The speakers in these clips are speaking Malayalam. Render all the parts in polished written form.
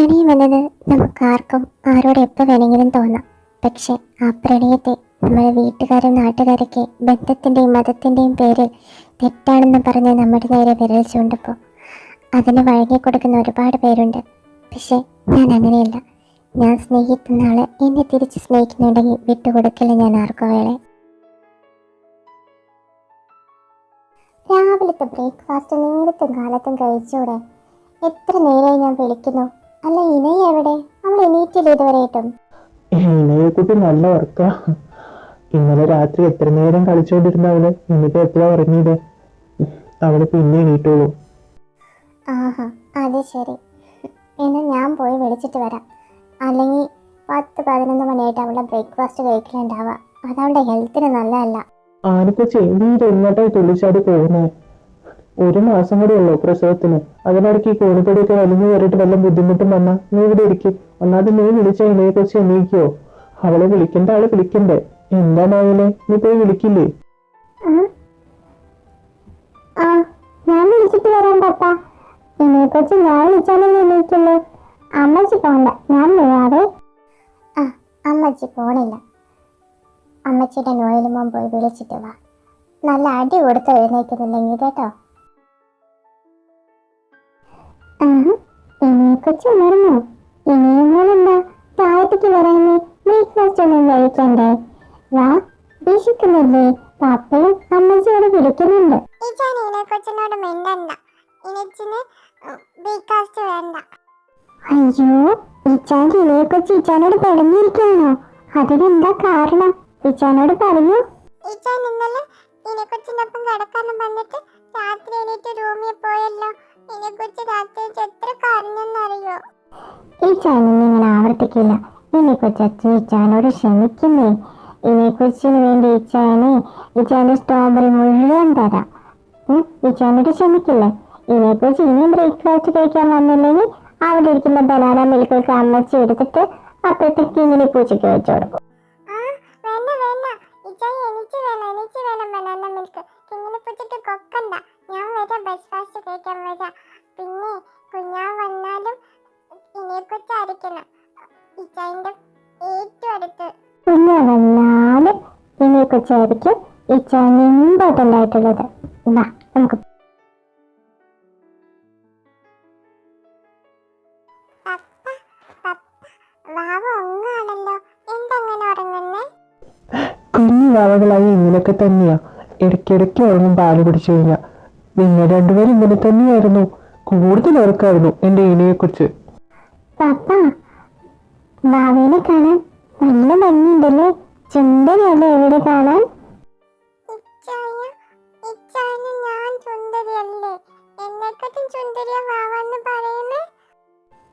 പ്രണയമെന്നത് നമുക്കാർക്കും ആരോട് എപ്പോൾ വേണമെങ്കിലും തോന്നാം. പക്ഷെ ആ പ്രണയത്തെ നമ്മുടെ വീട്ടുകാരും നാട്ടുകാരൊക്കെ ബന്ധത്തിൻ്റെയും മതത്തിൻ്റെയും പേരിൽ തെറ്റാണെന്ന് പറഞ്ഞ് നമ്മുടെ നേരെ വിരൽ ചൂണ്ടപ്പോൾ അതിന് വഴങ്ങിക്കൊടുക്കുന്ന ഒരുപാട് പേരുണ്ട്. പക്ഷെ ഞാൻ അങ്ങനെയല്ല. ഞാൻ സ്നേഹിക്കുന്ന ആള് എന്നെ തിരിച്ച് സ്നേഹിക്കുന്നുണ്ടെങ്കിൽ വിട്ടുകൊടുക്കില്ല ഞാൻ ആർക്കും വേളെ. രാവിലത്തെ ബ്രേക്ക്ഫാസ്റ്റ് നേരത്തും കാലത്തും കഴിച്ചൂടെ? എത്ര നേരമായി ഞാൻ വിളിക്കുന്നു. അല്ല, ഇനയെ എവിടെ? അവൾ എണീറ്റില്ല ഇതുവരെയായിട്ടും. ഇനയെക്കുട്ടി നല്ല വർക്കാ. ഇന്നലെ രാത്രി എത്ര നേരം കളിച്ചോണ്ടിരുന്ന അവള്. എന്നിട്ട് എപ്പോഴാ ഉറങ്ങിയത്? അവള് പിന്നെ എണീറ്റോളൂ. ആഹാ, അത് ശരി. എന്നാൽ ഞാൻ പോയി വിളിച്ചിട്ട് വരാം. അല്ലെങ്കിൽ 10-11 മണിയായിട്ട് അവളുടെ ബ്രേക്ക്ഫാസ്റ്റ് കഴിക്കലുണ്ടാവുക. അതവളുടെ ഹെൽത്തിന് നല്ലതല്ല. ആനിപ്പോ ചെവിയിൽ എങ്ങോട്ടായി തുള്ളിച്ചാടി പോകുന്നേ? 1 മാസം കൂടെ ഉള്ളൂ പ്രസവത്തിന്. അതിനിടയ്ക്ക് ഈ കോണിപ്പടിയൊക്കെ വലിഞ്ഞു കയറിയിട്ട് വല്ല ബുദ്ധിമുട്ടും വന്നാ നീ ഇവിടെ ഇരിക്കും. ഒന്നാമത് നീ വിളിച്ച ഇണയെ കുറിച്ച് എണീക്കോ? അവളെ വിളിക്കേണ്ട ആളെ വിളിക്കണ്ടേ? എന്താണായാലേ, നീ പോയി വിളിക്കില്ലേ? ഞാൻ വിളിച്ചിട്ട് വരാം പപ്പ. ഇനയെ കുറിച്ച് ഞാൻ വിളിച്ചാലല്ലേ എണീക്കുള്ളൂ. അമ്മച്ചി പോണ്ട, ഞാൻ വരാവേ. അമ്മച്ചി പോണില്ല. അമ്മച്ചിയുടെ നോയിലുമോ പോയി വിളിച്ചിട്ട് വാ. നല്ല അടി കൊടുത്ത് എഴുന്നേക്കുന്നില്ലെങ്കിൽ കേട്ടോ. ഇനിയെക്കുറിച്ച് ഉണർന്നോ? ഇനിയുമ്പോഴെന്താ താഴത്തേക്ക് വരാനേ? ബ്രേക്ക്ഫാസ്റ്റ് ഒന്നും കഴിക്കണ്ടേ? വാ, വിശക്കുന്നില്ലേ? പാപ്പയും അമ്മച്ചിയോട് വിളിക്കുന്നുണ്ട്. അയ്യോ, ഇച്ചാൻ ഇലയെക്കുറിച്ച് ഇച്ചാനോട് പിടഞ്ഞിരിക്കുകയാണോ? അതിനെന്താ കാരണം? ഇച്ചാനോട് പറഞ്ഞു. ഇച്ചാൻ ഇന്നലെ ഇതിനെക്കുറിച്ചിനൊപ്പം കിടക്കാനും വന്നിട്ട് രാത്രി എണീറ്റ് റൂമിൽ പോയല്ലോ. ഇതിനെക്കുറിച്ച് രാത്രി എത്ര കരഞ്ഞെന്നറിയോ? ഇച്ചാനൊന്നും ഇങ്ങനെ ആവർത്തിക്കില്ല. ഇതിനെക്കുറിച്ച് അച്ഛൻ ഇച്ചാനോട് ക്ഷമിക്കുന്നേ. ഇതിനെക്കുറിച്ചിന് വേണ്ടി ഇച്ചാന് സ്ട്രോബെറി മുഴുവൻ തരാം. ഇച്ചാനോട് ക്ഷമിക്കില്ലേ? ഇതിനെക്കുറിച്ച് ഇനിയും ബ്രേക്ക്ഫാസ്റ്റ് കഴിക്കാൻ വന്നില്ലെങ്കിൽ അവിടെ ഇരിക്കുന്ന ബനാന മിൽക്കൊക്കെ അമ്മച്ചി എടുത്തിട്ട് അപ്പഴത്തേക്ക് ഇങ്ങനെ പൂച്ചയ്ക്ക് വെച്ചു കൊടുക്കും. പിന്നെ കുഞ്ഞാൻ വന്നാലും ഇതിനെക്കുറിച്ച് അരിക്കണം. ഇച്ചാന്റെ ഏറ്റവും അടുത്ത് കുഞ്ഞാ വന്നാലും ഇതിനെക്കുറിച്ചായിരിക്കും ഇച്ചാന് ഇമ്പോർട്ടൻ്റ് ആയിട്ടുള്ളത്. എന്നാ നമുക്ക് കുഞ്ഞു വാവകളായി ഇങ്ങനെയൊക്കെ തന്നെയാ. ഇടയ്ക്കിടയ്ക്ക് ഉറങ്ങും പാല് കുടിച്ചു കഴിഞ്ഞാ. നിങ്ങൾ രണ്ടുപേരും ഇങ്ങനെ തന്നെയായിരുന്നു. കൂടുതൽ ഉറക്കായിരുന്നു എന്റെ ഇണയെ കുറിച്ച്. പപ്പ, വാവേനെ കാണാൻ നല്ല ഭംഗിയുണ്ടല്ലേ? ചുണ്ടനല്ലേ എവിടെ കാണാൻ?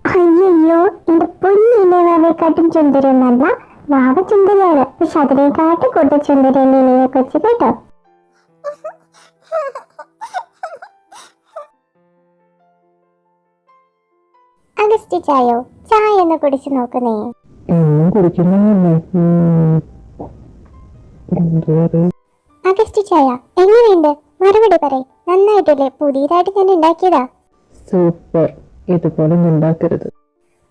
അയ്യോ, എന്റെ പൊന്നിനെ വാവയെക്കാട്ടും ചുണ്ടരിയൊന്നല്ല. വാവ ചുണ്ടരിയാണ്. പക്ഷെ അതിനെക്കാട്ടും കൂടുതൽ ചുണ്ടരിയല്ലേ ഇനിയെ കുറിച്ച് കേട്ടോ. അഗസ്റ്റ് ചായോ? ചായ ഒന്ന് കുടിച്ചു നോക്കുന്നേ. കുടിക്കുന്നതല്ലേ. അഗസ്റ്റ് ചായ എങ്ങനെയുണ്ട്? മറുപടി പറയ്. നന്നായിട്ടല്ലേ? പുതിയതായിട്ട് ഞാൻ ഉണ്ടാക്കിയതാ. സൂപ്പർ. ഇതുപോലെ ഉണ്ടാക്കരുത്.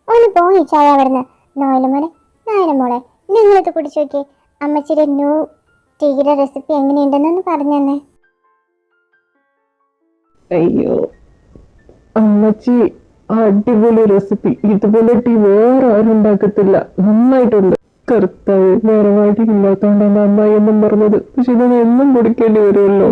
ഒന്ന് പോയി ചായ അവിടുന്ന്. നോയലമോനെ, നായനമോളെ, നിങ്ങളിത് കുടിച്ചു നോക്കിയേ. അമ്മച്ചിയുടെ ന്യൂ ടീയുടെ റെസിപ്പി എങ്ങനെയുണ്ടെന്നൊന്ന് പറഞ്ഞു തന്നെ. അയ്യോ അമ്മച്ചി, അടിപൊളി റെസിപ്പി. ഇതുപോലെ ടീ വേറെ ആരും ഉണ്ടാക്കത്തില്ല. നന്നായിട്ടുണ്ട്. കർത്താവ്, വേറെ വഴിയില്ലാത്തോണ്ടാണ് അമ്മായി എന്നും പറഞ്ഞത്. പക്ഷെ ഇതൊന്നും എന്നും കുടിക്കേണ്ടി വരുമല്ലോ.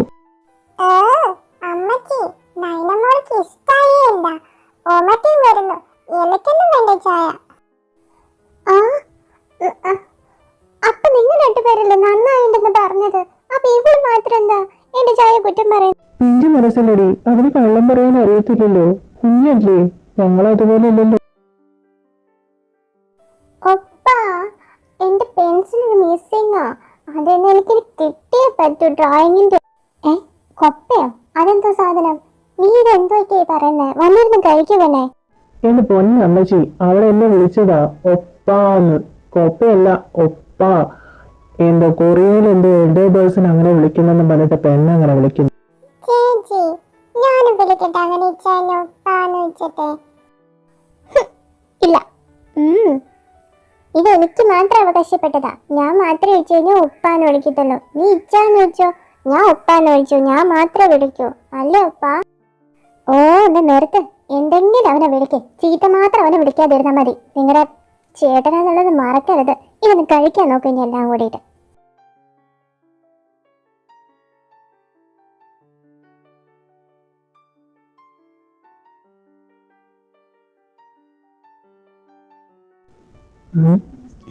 അപ്പൊ നിങ്ങൾ രണ്ടുപേരല്ലേ നന്നായിട്ടുണ്ടെന്ന് പറഞ്ഞത്? അപ്പൊ ഇവിടെ മാത്രം എന്താ എന്റെ ചായ കുറ്റം പറയുന്നത്? നിന്റെ മനസ്സിലടി, അതിന് കള്ളം പറയാൻ അറിയത്തില്ലല്ലോ. കുഞ്ഞല്ലേ, ഞങ്ങൾ അതുപോലെ അല്ലല്ലോ. ഒപ്പാ, എന്റെ പെൻസിൽ മിസ്സിങ്ങാ. അതെന്ന് എനിക്ക് കിട്ടിയേ പറ്റൂ. ഡ്രോയിങ്ങിന്റെ കൊപ്പയോ? അതെന്തോ സാധനം? നീ ഇതെന്തോക്കെ പറയുന്നേ? വന്നിരുന്ന് കഴിക്കുവനെ. എന്റെ പൊന്നമ്മച്ചി, അവളെ എന്നെ വിളിച്ചതാ ഒപ്പാന്ന്. കൊപ്പയല്ല, ഒപ്പ. എന്തോ കൊറിയയിൽ എന്തോ എൽഡർ പേഴ്സൺ അങ്ങനെ വിളിക്കുന്നെന്ന് പറഞ്ഞിട്ട് പെണ്ണ അങ്ങനെ വിളിക്കുന്നു. ഇല്ല. ഇത് എനിക്ക് മാത്രം അവകാശപ്പെട്ടതാ. ഞാൻ മാത്രം വിളിച്ചു കഴിഞ്ഞാൽ ഉപ്പാന്ന് വിളിക്കത്തുള്ളൂ. നീ ഇച്ചാന്ന് വിളിച്ചോ, ഞാൻ ഉപ്പാന്ന് വിളിച്ചു, ഞാൻ മാത്രമേ വിളിക്കൂ. അല്ലേ ഉപ്പാ? ഓ ഒന്ന് നിർത്ത്. എന്തെങ്കിലും അവനെ വിളിക്കേ, ചീത്ത മാത്രം അവനെ വിളിക്കാതിരുന്നാൽ മതി. നിങ്ങളുടെ ചേട്ടനാന്നുള്ളത് മറക്കരുത്. ഇതൊന്ന് കഴിക്കാൻ നോക്കും ഇനി എല്ലാം കൂടിയിട്ട്.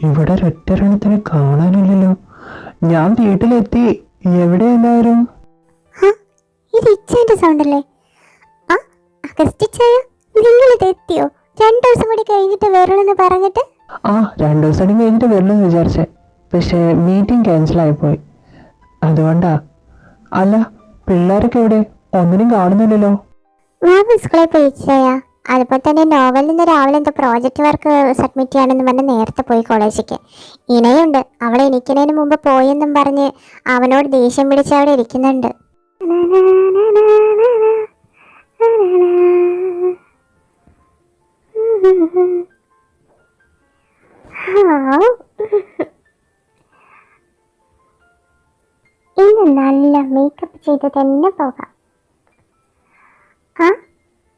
ഇവിടെ ഒറ്റരണത്തിനെ കാണാനില്ലല്ലോ. ഞാൻ വീട്ടിലെത്തി. എവിടെ എല്ലാവരും? ഇത് ഇച്ചാന്റെ സൗണ്ട് അല്ലേ? ആ അഗസ്റ്റിച്ചായ, നിങ്ങളിത് എത്തിയോ? 2 ദിവസം കൂടി കഴിഞ്ഞിട്ട് വരണമെന്ന് പറഞ്ഞിട്ട്. 2 ദിവസം കഴിഞ്ഞിട്ട് വരണമെന്ന് വിചാരിച്ചേ, പക്ഷേ മീറ്റിംഗ് ക്യാൻസൽ ആയിപ്പോയി. അതുകൊണ്ടാ. അല്ല, പിള്ളേരൊക്കെ എവിടെ? ഒന്നിനും കാണുന്നില്ലല്ലോ. സ്കൂളിൽ പോയി ഇച്ചായ. അതുപോലെ തന്നെ നോവലിൽ നിന്ന് രാവിലെ എന്തോ പ്രോജക്റ്റ് വർക്ക് സബ്മിറ്റ് ചെയ്യാനെന്ന് പറഞ്ഞ് നേരത്തെ പോയി കോളേജിലേക്ക്. ഇണയുണ്ട്, അവളെ എനിക്കുന്നതിന് മുമ്പ് പോയെന്നും പറഞ്ഞ് അവനോട് ദേഷ്യം പിടിച്ച് അവിടെ ഇരിക്കുന്നുണ്ട്. ഇന്ന് നല്ല മേക്കപ്പ് ചെയ്ത് തന്നെ പോകാം.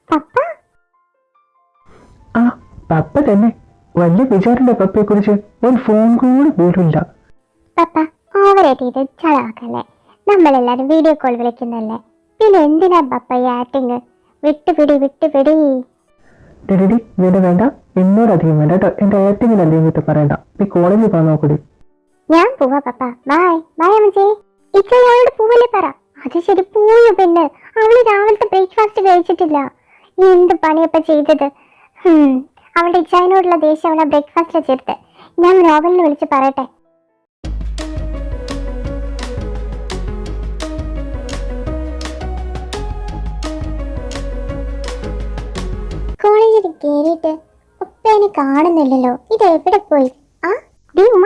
പപ്പ പപ്പ തന്നെ. വലിയ വിചാരമില്ല പപ്പയെ കുറിച്ച്. ഒരു ഫോൺ കൂടി പോലുമില്ല. പപ്പ ഓവറായിട്ട് ഇത് ചളാക്കല്ലേ. നമ്മളെല്ലാരും വീഡിയോ കോൾ വിളിക്കുന്നല്ലേ, പിന്നെ എന്തിനാ പപ്പ ഈ ആക്ടിങ്? വിട്ടുപിടി. ഡെഡി വേണ്ട, എന്നോട് അധികം വേണ്ട കേട്ടോ. എന്റെ ആക്ടിങ്ങിന് എന്തെങ്കിലും കിട്ടും പറയണ്ട. നീ കോളേജിൽ പോകാൻ നോക്കൂടി. ഞാൻ പോവാ പപ്പ. ബൈ അമ്മച്ചി. ഇച്ചയോട് പോവല്ലേ പറ. അത് ശരി, പോയോ പെണ്ണ്? അവള് രാവിലത്തെ ബ്രേക്ക്ഫാസ്റ്റ് കഴിച്ചിട്ടില്ല. എന്ത് പണിയപ്പ ചെയ്തത്? അവളുടെ ഇച്ചായനോടുള്ള ദേഷ്യം അവളെ ബ്രേക്ക്ഫാസ്റ്റിൽ ചേർത്ത്. ഞാൻ നോവലിന് വിളിച്ച് പറയട്ടെ. കോളേജിൽ കേറിയിട്ട് ഉപ്പേനെ കാണുന്നില്ലല്ലോ. ഇത് എവിടെ പോയി? ഉമ്മ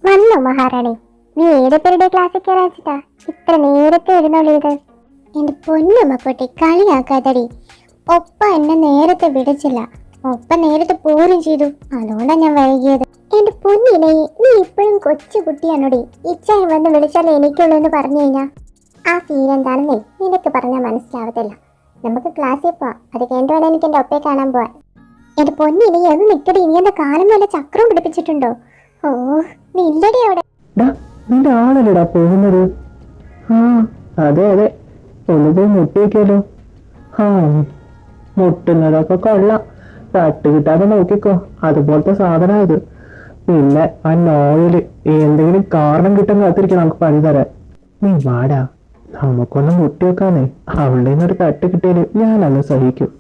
വന്നോ മഹാറാണി? നീ ഏത് പേരുടെ ക്ലാസ്സിൽ കയറാച്ചിട്ടാ ഇത്ര നേരത്തെ എഴുന്നള്ളിയത്? എന്റെ പൊന്നുമ്മക്കുട്ടി, കളിയാക്കാതടി. ഒപ്പ എന്നെ നേരത്തെ വിളിച്ചില്ല. ഒപ്പ നേരത്തെ പോരും ചെയ്തു. അതുകൊണ്ടാ ഞാൻ വൈകിയത്. എന്റെ പൊന്നിനെ, നീ ഇപ്പോഴും കൊച്ചു കുട്ടിയാണോടി. ഇച്ചായി വന്ന് വിളിച്ചാലേ എനിക്കുള്ളൂ എന്ന് പറഞ്ഞു കഴിഞ്ഞാ ആ ഫീൽ എന്താണെന്നേ നിനക്ക് പറഞ്ഞാൽ മനസ്സിലാവത്തില്ല. നമുക്ക് ക്ലാസ്സിൽ പോവാം. അത് കഴിഞ്ഞിട്ട് വേണം എനിക്ക് എന്റെ ഒപ്പയെ കാണാൻ പോവാൻ. എന്റെ പൊന്നിനെ ഒന്ന് നിൽക്കടി. നീ എന്റെ കാലം പോലെ ചക്രവും പിടിപ്പിച്ചിട്ടുണ്ടോ? ഓ, നീ ഇല്ലടി അവിടെ. നിന്റെ ആളല്ലേടാ പോകുന്നത്? അതെ, ഒന്ന് പോയി മുട്ടി വയ്ക്കാലോ. മുട്ടുന്നതൊക്കെ കൊള്ളാം. തട്ട് കിട്ടാതെ നോക്കിക്കോ. അതുപോലത്തെ സാധനം ഇത്. പിന്നെ ആ നോയില് എന്തെങ്കിലും കാരണം കിട്ടാൻ കാത്തിരിക്കാം നമുക്ക് പണി തരാൻ. നീ വാടാ, നമുക്കൊന്ന് മുട്ടി വെക്കാന്നേ. അവളുടെ നിന്നൊരു തട്ട് കിട്ടിയാല് ഞാനന്ന് സഹിക്കും.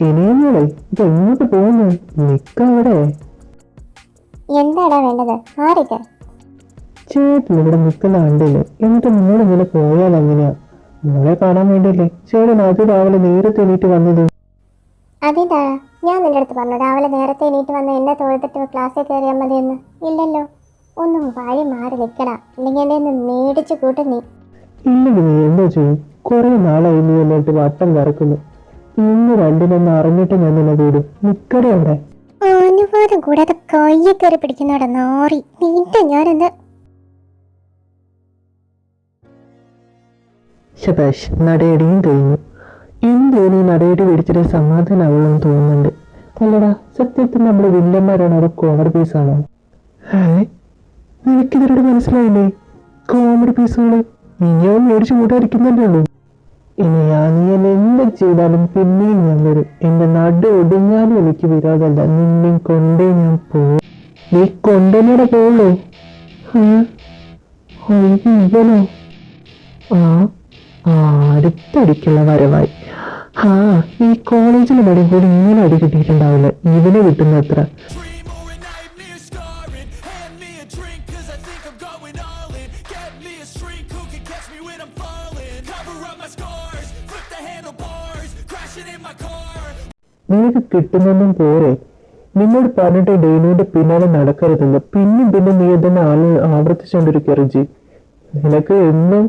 ഇനിയെന്നോളെ ഇത് എങ്ങോട്ട് പോകുന്നു? നിക്കവിടെ. എന്താടാ വേണ്ടത്? ആരിക്ക്? ചേട്ടൻ ഇവിടെ നിൽക്കുന്ന കണ്ടില്ലേ? എന്നിട്ട് മോളിങ്ങനെ പോയാൽ എങ്ങനെയാ? മോളെ കാണാൻ വേണ്ടിയല്ലേ ചേട്ടൻ അത് രാവിലെ നേരത്തെ എണീറ്റ് വന്നത്? അതെന്താ ഞാൻ നിന്റെ അടുത്ത് പറഞ്ഞു രാവിലെ നേരത്തെ എണീറ്റ് വന്ന് എന്നെ തൊഴുത്തിട്ട് ക്ലാസ്സിൽ കയറിയാൽ മതിയെന്ന്? ഇല്ലല്ലോ. ഒന്നും വഴി മാറി നിൽക്കടാ, ഇല്ലെങ്കിൽ എന്നെ ഒന്ന് മേടിച്ചു കൂട്ട നീ. ഇല്ലെങ്കിൽ നീ എന്താ ചെയ്യും? കുറെ നാളായി നീ എന്നിട്ട് വട്ടം കറക്കുന്നു. ഇന്ന് രണ്ടിനൊന്ന് അറിഞ്ഞിട്ട് ഞാൻ നിന്നെ വീടും. നിക്കടെ അവിടെ. അനുവാദം കൂടാതെ കയ്യെ കയറി പിടിക്കുന്നവിടെ നാറി. നീണ്ട ഞാനെന്ത് ശബാഷ്, നടയടിയും കഴിഞ്ഞു. എന്തോന്നി നടയടി പിടിച്ചിട്ട് സമാധാനാവുള്ളൂ തോന്നുന്നുണ്ട്. അല്ലടാ, സത്യത്തിൽ നമ്മുടെ വില്ലന്മാരാണോ അതോ കോമഡി പീസാണോ? നിനക്കിതോട് മനസ്സിലായില്ലേ? കോമഡി പീസുകള് നീയോ മേടിച്ചു കൂട്ടായിരിക്കുന്നല്ലേ ഉള്ളൂ. ഇനി നീ എന്നെ എന്ത് ചെയ്താലും പിന്നെയും ഞാൻ വരും. എന്റെ നടു ഒടിഞ്ഞാലും എനിക്ക് വിരോധമല്ല. നിന്നെ കൊണ്ടേ ഞാൻ പോവും. നീ കൊണ്ടുവന്നൂടെ പോവുള്ളൂ. ഇവനോ? അടുത്തടിക്കുള്ള വരവായി. ഈ കോളേജിൽ മടിയും കൂടി ഇങ്ങനെ അടി കിട്ടിയിട്ടുണ്ടാവില്ല. ഇവനെ കിട്ടുന്ന അത്ര. നിനക്ക് കിട്ടുന്നൊന്നും പോരെ. നിന്നോട് പറഞ്ഞിട്ട് ഡെയിനുവിന്റെ പിന്നാലെ നടക്കരുതെന്ന്. പിന്നെ നീ തന്നെ ആവർത്തിച്ചുകൊണ്ടിരിക്കുക റിജി. നിനക്ക് എന്നും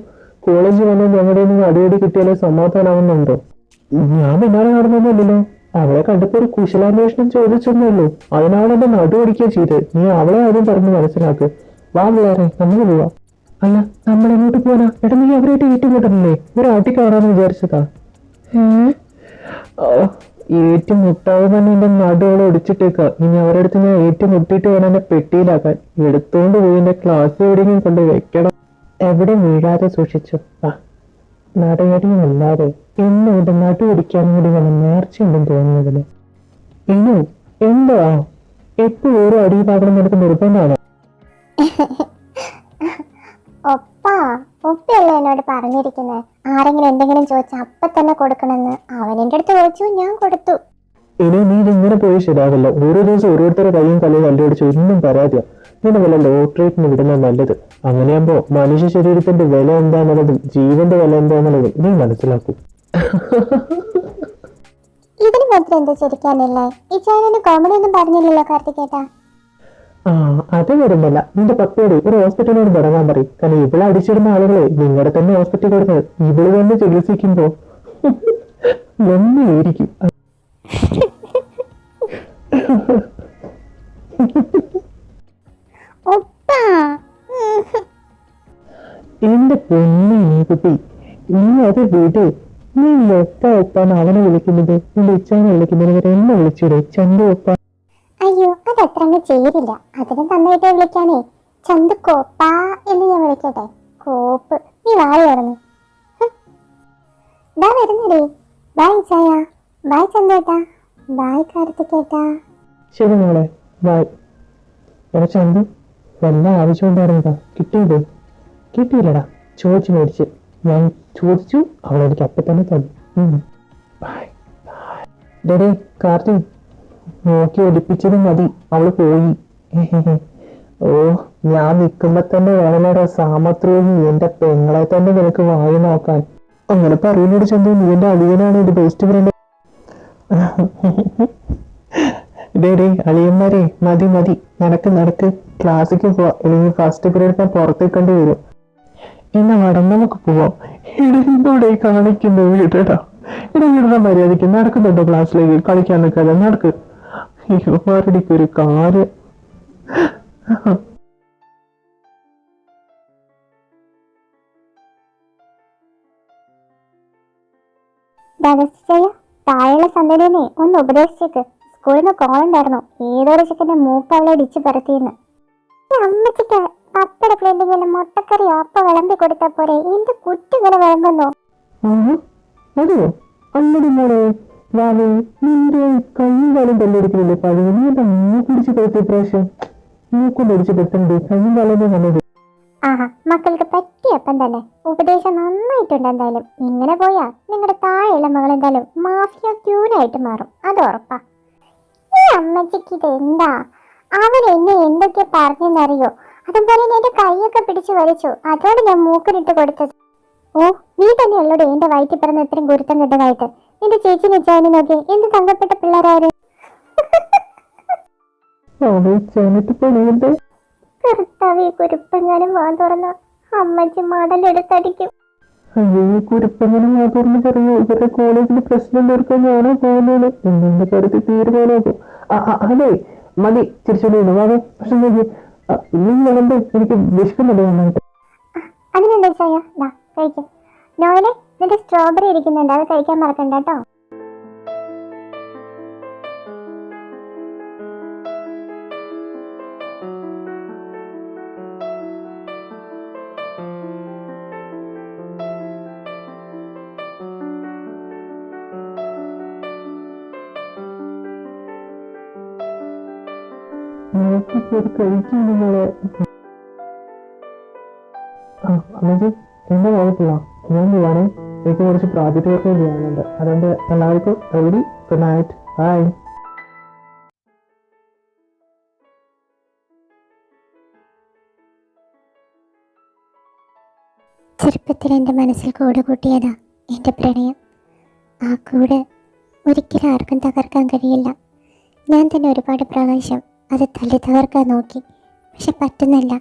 കോളേജ് വന്ന് ഞങ്ങളുടെ നിന്ന് അടിയടി കിട്ടിയാലേ സമാധാനാവുന്നുണ്ടോ? ഞാൻ പിന്നാലെ നടന്നൊന്നുമില്ലല്ലോ. അവളെ കണ്ടപ്പോ ഒരു കുശലാന്വേഷണം ചോദിച്ചൊന്നുമല്ലോ. അതിനാണ് എന്റെ നടുവടിക്കുക ചെയ്ത്. നീ അവളെ ആദ്യം പറഞ്ഞ് മനസ്സിലാക്ക്. വാ പിള്ളേരെ, നമുക്ക് പോവാം. അല്ല, നമ്മളെങ്ങോട്ട് പോവാനാ? എടാ, നീ അവരായിട്ട് ഏറ്റുമുട്ടണല്ലേ? ഒരാട്ടി കാണാന്ന് വിചാരിച്ചതാ. ഏറ്റുമുട്ടാതെ തന്നെ എന്റെ നടുവോളം ഒടിച്ചിട്ടേക്ക. ഇനി അവരുടെ അടുത്ത് ഞാൻ ഏറ്റുമുട്ടിയിട്ട് വേണം എന്നെ പെട്ടിയിലാക്കാൻ. എടുത്തോണ്ട് പോയി എന്റെ ക്ലാസ് എവിടെയെങ്കിലും കൊണ്ട് വെക്കണം. എവിടെ വീഴാതെ സൂക്ഷിച്ചു. നടയടിയുമല്ലാതെ എന്നും എന്റെ നടു ഒടിക്കാൻ കൂടി വേണം നേർച്ചയുണ്ടെന്ന് തോന്നുന്നതിന്. ഇന്നു എന്താ എപ്പോഴും ഓരോ അടി പാകണം എനിക്ക് നിർബന്ധമാണ്. ഒപ്പയല്ലേ എന്നോട് പറഞ്ഞിരിക്കുന്നത് ആരെങ്കിലും എന്തെങ്കിലും ചോദിച്ചാൽ അപ്പൊ തന്നെ കൊടുക്കണമെന്ന്. അവൻ എൻ്റെ അടുത്ത് ചോദിച്ചു, ഞാൻ കൊടുത്തു. ഇനി നീ ഇതിങ്ങനെ പോയി ശരിയാവില്ല. ഓരോ ദിവസം ഓരോരുത്തരുടെ കൈയും കലയും കല്ലുപിടിച്ച് ഒന്നും പരാതിയാ. നിന്നെ വല്ല ലോട്ടറിന് വിടുന്നത് നല്ലത്. അങ്ങനെയാകുമ്പോ മനുഷ്യ ശരീരത്തിന്റെ വില എന്താന്നുള്ളതും ജീവന്റെ വില എന്താന്നുള്ളതും നീ മനസ്സിലാക്കും. ഇതിന് മാത്രം എന്താ ചിരിക്കാനില്ലേ? ഈ ചാനലിന് കോമഡി ഒന്നും പറഞ്ഞില്ലല്ലോ കാർത്തികേട്ടാ. അത് വരുന്നില്ല. നിന്റെ പപ്പയോട് ഒരു ഹോസ്പിറ്റലിനോട് തുടങ്ങാൻ പറയും. കാരണം ഇവിടെ അടിച്ചിടുന്ന ആളുകളെ നിങ്ങളുടെ തന്നെ ഹോസ്പിറ്റലിൽ കൊടുക്കുന്നത് ഇവിടെ വന്ന് ചികിത്സിക്കുമ്പോ ഒന്നായിരിക്കും. എന്റെ പൊന്നു കുട്ടി, നീ അത് വിട്. നീ ഒപ്പ ഒപ്പാന്ന് അവനെ വിളിക്കുന്നത് നിന്റെ ഇച്ചാനെ വിളിക്കുന്നതിന് എന്നെ വിളിച്ചൂടെ? ചന്തു ഒപ്പ. അയ്യോ, അതത്ര അങ്ങ് ചേരില്ല. അതിന് തന്നായിട്ട് വിളിക്കാനേ ചന്തു കോപ്പാ എന്ന് ഞാൻ വിളിക്കട്ടെ? കോപ്പ്, നീ വാഴ തുറന്നു. ദാ വരുന്നേ. ബായ് ചായ, ബായ് ചന്ദേട്ടാ, ബായ് കാർത്തികേട്ടാ. ശരി മോളെ, ബായ്. എടാ ചന്തു, വല്ല ആവശ്യം ഉണ്ടായിരുന്നതാ? കിട്ടിയില്ലേ? കിട്ടിയില്ലടാ, ചോദിച്ചു മേടിച്ച്. ഞാൻ ചോദിച്ചു, അവളെനിക്ക് അപ്പൊ തന്നെ തന്നു. ഡേ കാർത്തി, നോക്കി ഒലിപ്പിച്ചതും മതി, അവള് പോയി. ഓ, ഞാൻ നിൽക്കുമ്പോ തന്നെ വേണമേടാ സാമത്രിയും എന്റെ പെങ്ങളെ തന്നെ നിനക്ക് വായി നോക്കാൻ. അങ്ങനെ പറയുന്നോട് ചന്തു, നീ എന്റെ അളിയനാണ്, എന്റെ ബെസ്റ്റ് ഫ്രണ്ട്. ഡേ അളിയന്മാരെ, മതി മതി, നടക്ക് ക്ലാസ്സിക്ക് പോവാ. അല്ലെങ്കിൽ ഫസ്റ്റ് പീരീഡ് ഞാൻ പുറത്തേക്കേണ്ടി വരും. എന്നാ വേണം, നമുക്ക് പോവാം. ഇടൂടെ കാണിക്കുന്നു വീടടാ. വീടടാ മര്യാദയ്ക്ക് നടക്കുന്നുണ്ടോ? ക്ലാസ്സിലേക്ക് കളിക്കാൻ നിൽക്കാതെ നടക്ക്. ഒരു കാര്യം. താഴെയുള്ള സന്ദർഭനെ ഒന്ന് ഉപദേശിച്ചേക്ക്. സ്കൂളിൽ നിന്ന് കോൾ ഉണ്ടായിരുന്നു, ഏതൊരു ചിക്കന്റെ മൂക്ക് അവളെ ഇടിച്ചു പരത്തിയെന്ന്. അമ്മച്ചിക്ക് പപ്പയുടെ പ്ലേറ്റിങ്ങനെ മുട്ടക്കറി അപ്പ വിളമ്പി കൊടുത്താ പോരെ? എന്റെ കുറ്റിങ്ങനെ വിളമ്പുന്നോ? അതെയോ? അല്ലടി മോളെ, നിന്റെ കയ്യും കാലം തല്ലെടുക്കുന്നില്ലേ പഴയ? നീ എന്താ മൂക്കുടിച്ച് പരത്തി പ്രാവശ്യം? മൂക്കൊണ്ടടിച്ച് പെട്ടെന്ന് കയ്യും കാലം നല്ലത്. ആഹാ, മക്കൾക്ക് പറ്റിയപ്പം തന്നെ. ഉപദേശം നന്നായിട്ടുണ്ട്. എന്തായാലും ഇങ്ങനെ പോയാ നിങ്ങളുടെ താഴെയുള്ള മകൾ എന്തായാലും മാഫിയ ക്യൂനായിട്ട് മാറും, അത് ഉറപ്പാ. ഈ അമ്മച്ചിക്ക് ഇത് എന്താ? അവൻ എന്നെ എന്തൊക്കെ പറഞ്ഞെന്നറിയോ? അതുപോലെ എന്റെ കൈയൊക്കെ പിടിച്ചു വലിച്ചു, അതോടെ ഞാൻ മൂക്കിനിട്ട് കൊടുത്തത്. ഓ, നീ തന്നെയുള്ളൂടെ എന്റെ വയറ്റിൽ പറഞ്ഞ ഇത്രയും ഗുരുത്തം കിട്ടതായിട്ട്. നിന്റെ ചേച്ചി നിച്ചായനെ നോക്കി എന്ത് തങ്കപ്പെട്ട പിള്ളേരാര്. കർത്താവേ, കുരുപ്പെങ്ങാനും വാ തുറന്ന അമ്മച്ചി മടലെടുത്തടിക്കും. അയ്യോ, കുരുപ്പെങ്ങനെ വാ തുറന്ന് പറയൂ. ഇവരുടെ കോളേജിൽ പ്രസിഡന്റ് എടുക്കാൻ ഞാനോ പോകുന്നത്? എന്നെ കരുതി തീരുമാനമാക്കും. അതെ മതി, തിരിച്ചു വാങ്ങേ. പക്ഷെ നീ വേണ്ട, എനിക്ക് വിശക്കുന്നുണ്ട് നന്നായിട്ട്. അതിനെന്താ ചായ? കഴിക്കും. നോയിലെ, നിന്റെ സ്ട്രോബെറി ഇരിക്കുന്നുണ്ട്, അത് കഴിക്കാൻ മറക്കണ്ട കേട്ടോ. കഴിക്കുന്നു മോളെ. അമ്മച്ചി, എന്റെ കുഴപ്പമില്ല, ഞാൻ പോവാണേ. എനിക്ക് കുറച്ച് പ്രോജക്റ്റ് വർക്ക് ചെയ്യാനുണ്ട്. അതുകൊണ്ട് എല്ലാവർക്കും റെഡി. Good night, by. ചെറുപ്പത്തിൽ എൻ്റെ മനസ്സിൽ കൂട് കൂട്ടിയതാ എൻ്റെ പ്രണയം. ആ കൂട് ഒരിക്കലും ആർക്കും തകർക്കാൻ കഴിയില്ല. ഞാൻ തന്നെ ഒരുപാട് പ്രാവശ്യം അത് തല്ലി തകർക്കാൻ നോക്കി, പക്ഷെ പറ്റുന്നില്ല.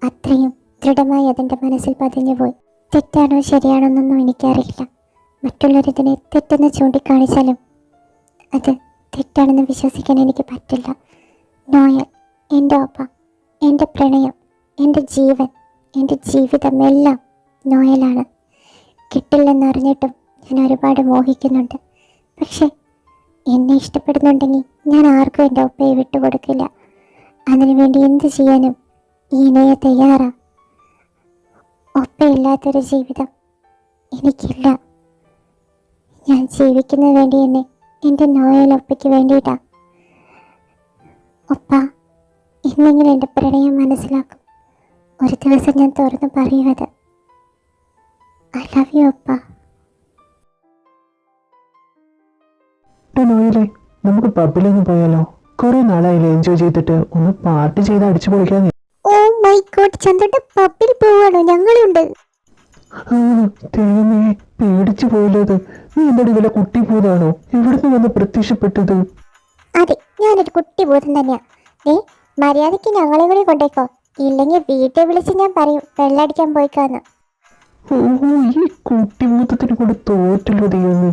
അത്രയും ദൃഢമായി അതെൻ്റെ മനസ്സിൽ പതിഞ്ഞുപോയി. തെറ്റാണോ ശരിയാണോ എന്നൊന്നും എനിക്കറിയില്ല. മറ്റുള്ളവരിതിനെ തെറ്റെന്ന് ചൂണ്ടിക്കാണിച്ചാലും അത് തെറ്റാണെന്ന് വിശ്വസിക്കാൻ എനിക്ക് പറ്റില്ല. നോയൽ എൻ്റെ ഒപ്പ, എൻ്റെ പ്രണയം, എൻ്റെ ജീവൻ, എൻ്റെ ജീവിതം എല്ലാം നോയലാണ്. കിട്ടില്ലെന്നറിഞ്ഞിട്ടും ഞാൻ ഒരുപാട് മോഹിക്കുന്നുണ്ട്. പക്ഷേ എന്നെ ഇഷ്ടപ്പെടുന്നുണ്ടെങ്കിൽ ഞാൻ ആർക്കും എൻ്റെ ഒപ്പയെ വിട്ടുകൊടുക്കില്ല. അതിനുവേണ്ടി എന്ത് ചെയ്യാനും ഈ ഇണയെ തയ്യാറാ. ഒപ്പയില്ലാത്തൊരു ജീവിതം എനിക്കില്ല. ഞാൻ ജീവിക്കുന്നതിന് വേണ്ടി തന്നെ എൻ്റെ നോയൽ ഒപ്പയ്ക്ക് വേണ്ടിയിട്ടാ. ഒപ്പ എന്നെങ്കിലും എൻ്റെ പ്രണയം മനസ്സിലാക്കും. ഒരു ദിവസം ഞാൻ തുറന്നു പറയുന്നത്. ഐ ലവ് യു ഒപ്പ. നോയില്ലേ, നമുക്ക് പബ്ബിലൊന്ന് പോയാലോ? കുറെ നാളായില്ലേ എൻജോയ് ചെയ്തിട്ട്, ഒന്ന് പാർട്ടി ചെയ്ത് അടിച്ചു പൊളിക്കാൻ. ഓ മൈ ഗോഡ്, ചന്ദ്രന്റെ പബ്ബിൽ പോവാണോ? ഞങ്ങളുണ്ട്. ദൈവമേ, പേടിച്ചു പോയില്ലത്. നീ എന്താണ് വല്ല കുട്ടി പോയതാണോ? എവിടുന്ന് വന്ന് പ്രത്യക്ഷപ്പെട്ടത്? അതെ, ഞാനൊരു കുട്ടി ഭൂതം തന്നെയാ. മര്യാദയ്ക്ക് ഞങ്ങളെ കൂടി കൊണ്ടേക്കോ, ഇല്ലെങ്കിൽ വീട്ടിൽ വിളിച്ച് ഞാൻ പറയും വെള്ളടിക്കാൻ പോയിക്കാന്ന്. ഓ, ഈ കുട്ടിമൂത്തത്തിന് കൊണ്ട് തോറ്റല്ലോ ദൈവമേ.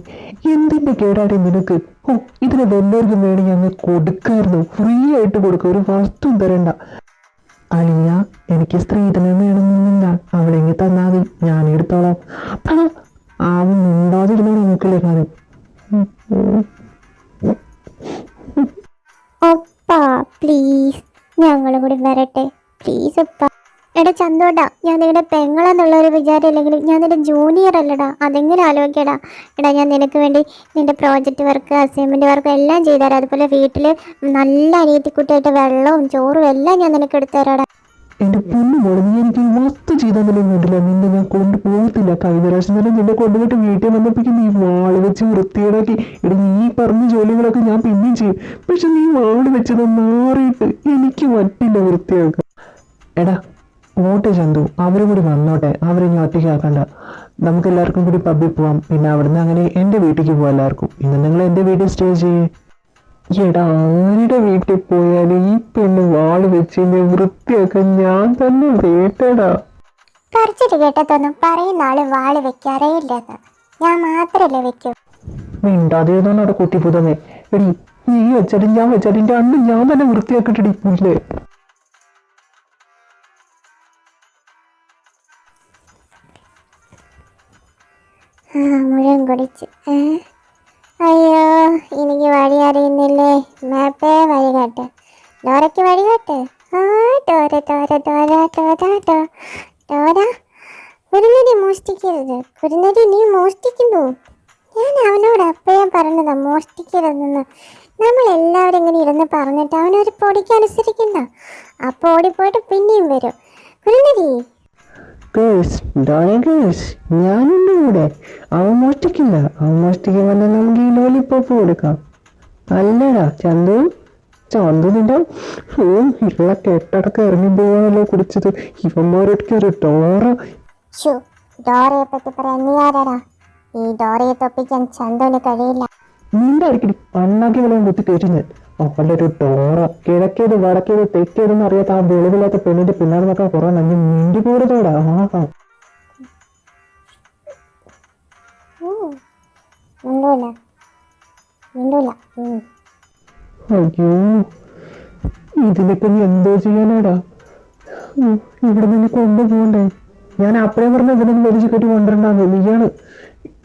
എന്തിന്റെ കേടാടി നിനക്ക്? ഓ, ഇതിന് വല്ലവർക്കും വേണമെങ്കിൽ അങ്ങ് കൊടുക്കായിരുന്നു. ഫ്രീ ആയിട്ട് കൊടുക്കുക, ഒരു വസ്തു തരണ്ട. അളിയ, എനിക്ക് സ്ത്രീധനം വേണമെന്നില്ല. അവളെങ്കിൽ തന്നാൽ മതി, ഞാൻ എടുത്തോളാം. ആവും മിണ്ടാതിരുന്നോ നോക്കില്ലേ കാര്യം. ഒപ്പ പ്ലീസ്, ഞങ്ങളും കൂടി വരട്ടെ പ്ലീസ് ഒപ്പ. എടാ ചന്തോടാ, ഞാൻ നിങ്ങളുടെ പെങ്ങളെന്നുള്ളൊരു വിചാരം ഇല്ലെങ്കിൽ ഞാൻ നിന്റെ ജൂനിയർ അല്ലടാ. അതെങ്കിലും ആലോചിക്കടാ. എടാ, ഞാൻ നിനക്ക് വേണ്ടി നിന്റെ പ്രോജക്റ്റ് വർക്ക്, അസൈൻമെൻറ്റ് വർക്ക് എല്ലാം ചെയ്തുതരാം. അതുപോലെ വീട്ടിൽ നല്ല അനിയത്തിക്കുട്ടിയായിട്ട് വെള്ളവും ചോറും എല്ലാം ഞാൻ നിനക്ക് എടുത്തു തരാടാ. എന്റെ പൊന്നു മോളെ, നീ എനിക്ക് വസ്തു ചെയ്താലും വേണ്ടില്ല. നിന്നെ ഞാൻ കൊണ്ടുപോകത്തില്ല. കഴിഞ്ഞ പ്രാവശ്യം തന്നെ നിന്നെ കൊണ്ടുപോയിട്ട് വീട്ടിൽ വന്നപ്പോഴേക്കും നീ വാള് വെച്ച് വൃത്തിയേടാക്കി. എടാ, നീ പറഞ്ഞ ജോലികളൊക്കെ ഞാൻ പിന്നെയും ചെയ്യും. പക്ഷെ നീ വാള് വെച്ചത് മാറിയിട്ട് എനിക്ക് പറ്റില്ല വൃത്തിയാക്കുക. എടാ ഓട്ടെ ചന്തു, അവരും കൂടി വന്നോട്ടെ. അവരെ ഞാൻ ഒറ്റയ്ക്കാക്കണ്ട. നമുക്ക് എല്ലാവർക്കും കൂടി പബ്ബിൽ പോവാം. പിന്നെ അവിടുന്ന് അങ്ങനെ എൻ്റെ വീട്ടിലേക്ക് പോവാം എല്ലാവർക്കും. ഇന്ന് നിങ്ങൾ എൻ്റെ വീട്ടിൽ സ്റ്റേ ചെയ്യേ. എടാ, ആരുടെ വീട്ടിൽ പോയാലും ഈ പെണ്ണ് വാള് വെച്ച് വൃത്തിയാക്കാൻ ഞാൻ തന്നെ വേട്ടടാ. പറിച്ചിട്ട് കേട്ടതൊന്നും പറയുന്ന ആള് വാള് വെക്കാറേ ഇല്ലെന്ന്. ഞാൻ മാത്രല്ലേ വെക്കൂ. മിണ്ടാതെയൊന്നും അവിടെ കുട്ടിപ്പുതമേ. എടി, നീ വെച്ചാലും ഞാൻ വെച്ചാലും എൻ്റെ അണ്ണൻ ഞാൻ തന്നെ വൃത്തിയാക്കിട്ടടി പുല്ലേ. മുഴുവൻ കുടിച്ച്. അയ്യോ, എനിക്ക് വഴി അറിയുന്നില്ലേ. മാപ്പേ വഴി കാട്ട്. ഡോറയ്ക്ക് വഴി കാട്ട്. ഡോര ഡോര ഡോര ഡോര ഡോര. കുരുന്നരി മോഷ്ടിക്കരുത്. കുരുന്നരി, നീ മോഷ്ടിക്കുന്നു. ഞാൻ അവനോട് അപ്പോഴേ പറഞ്ഞതാ മോഷ്ടിക്കരുതെന്ന്. നമ്മളെല്ലാവരും ഇങ്ങനെ ഇരുന്ന് പറഞ്ഞിട്ട് അവനൊരു പൊടിക്ക് അനുസരിക്കണ്ട. അപ്പോൾ ഓടിപ്പോയിട്ട് പിന്നെയും വരും. കുരുന്നരി, ഞാനുണ്ട് കൂടെ. അവൻ മോഷ്ടിക്കില്ല. അവൻ മോഷ്ടിക്കാൻ വന്നാൽ നമുക്ക് ഈ ലോലിപ്പോപ്പ് കൊടുക്കാം. അല്ലടാ ചന്തു, ചന്തു നിന്റെ ഉള്ള കെട്ടടക്കം ഇറങ്ങി പോകാനല്ലോ കുടിച്ചത്. ഇവന്മാരൊക്കെ ഒരു ഡോറ. ഡോറയെ പറ്റി പറയാൻ നീ ആരാടാ? ഈ ഡോറയെ തൊപ്പിക്കാൻ ചന്തുവിന് കഴിയില്ല. നിന്റെ അടിക്കടി പണ്ണാക്കി വല്ലതും കുത്തി കയറ്റുന്നത്. അവളുടെ ഒരു ഡോറ. കിഴക്കേത് വടക്കേത് തെക്കേതെന്ന് അറിയാത്ത ആ വെളിവില്ലാത്ത പെണ്ണിന്റെ പിന്നാലെ നോക്കാൻ കുറെ നഞ്ഞ് മിണ്ടി പോരതോടാ. അയ്യോ, ഇതിനൊക്കെ നീ എന്തോ ചെയ്യാനാടാ? ഇവിടെ നിന്ന് കൊണ്ടുപോകണ്ടേ? ഞാൻ അപ്പഴേ പറഞ്ഞ ഇതിനൊന്നും വലിച്ചു കെട്ടി കൊണ്ടുവരണ്ടാന്ന്. നീയാണ്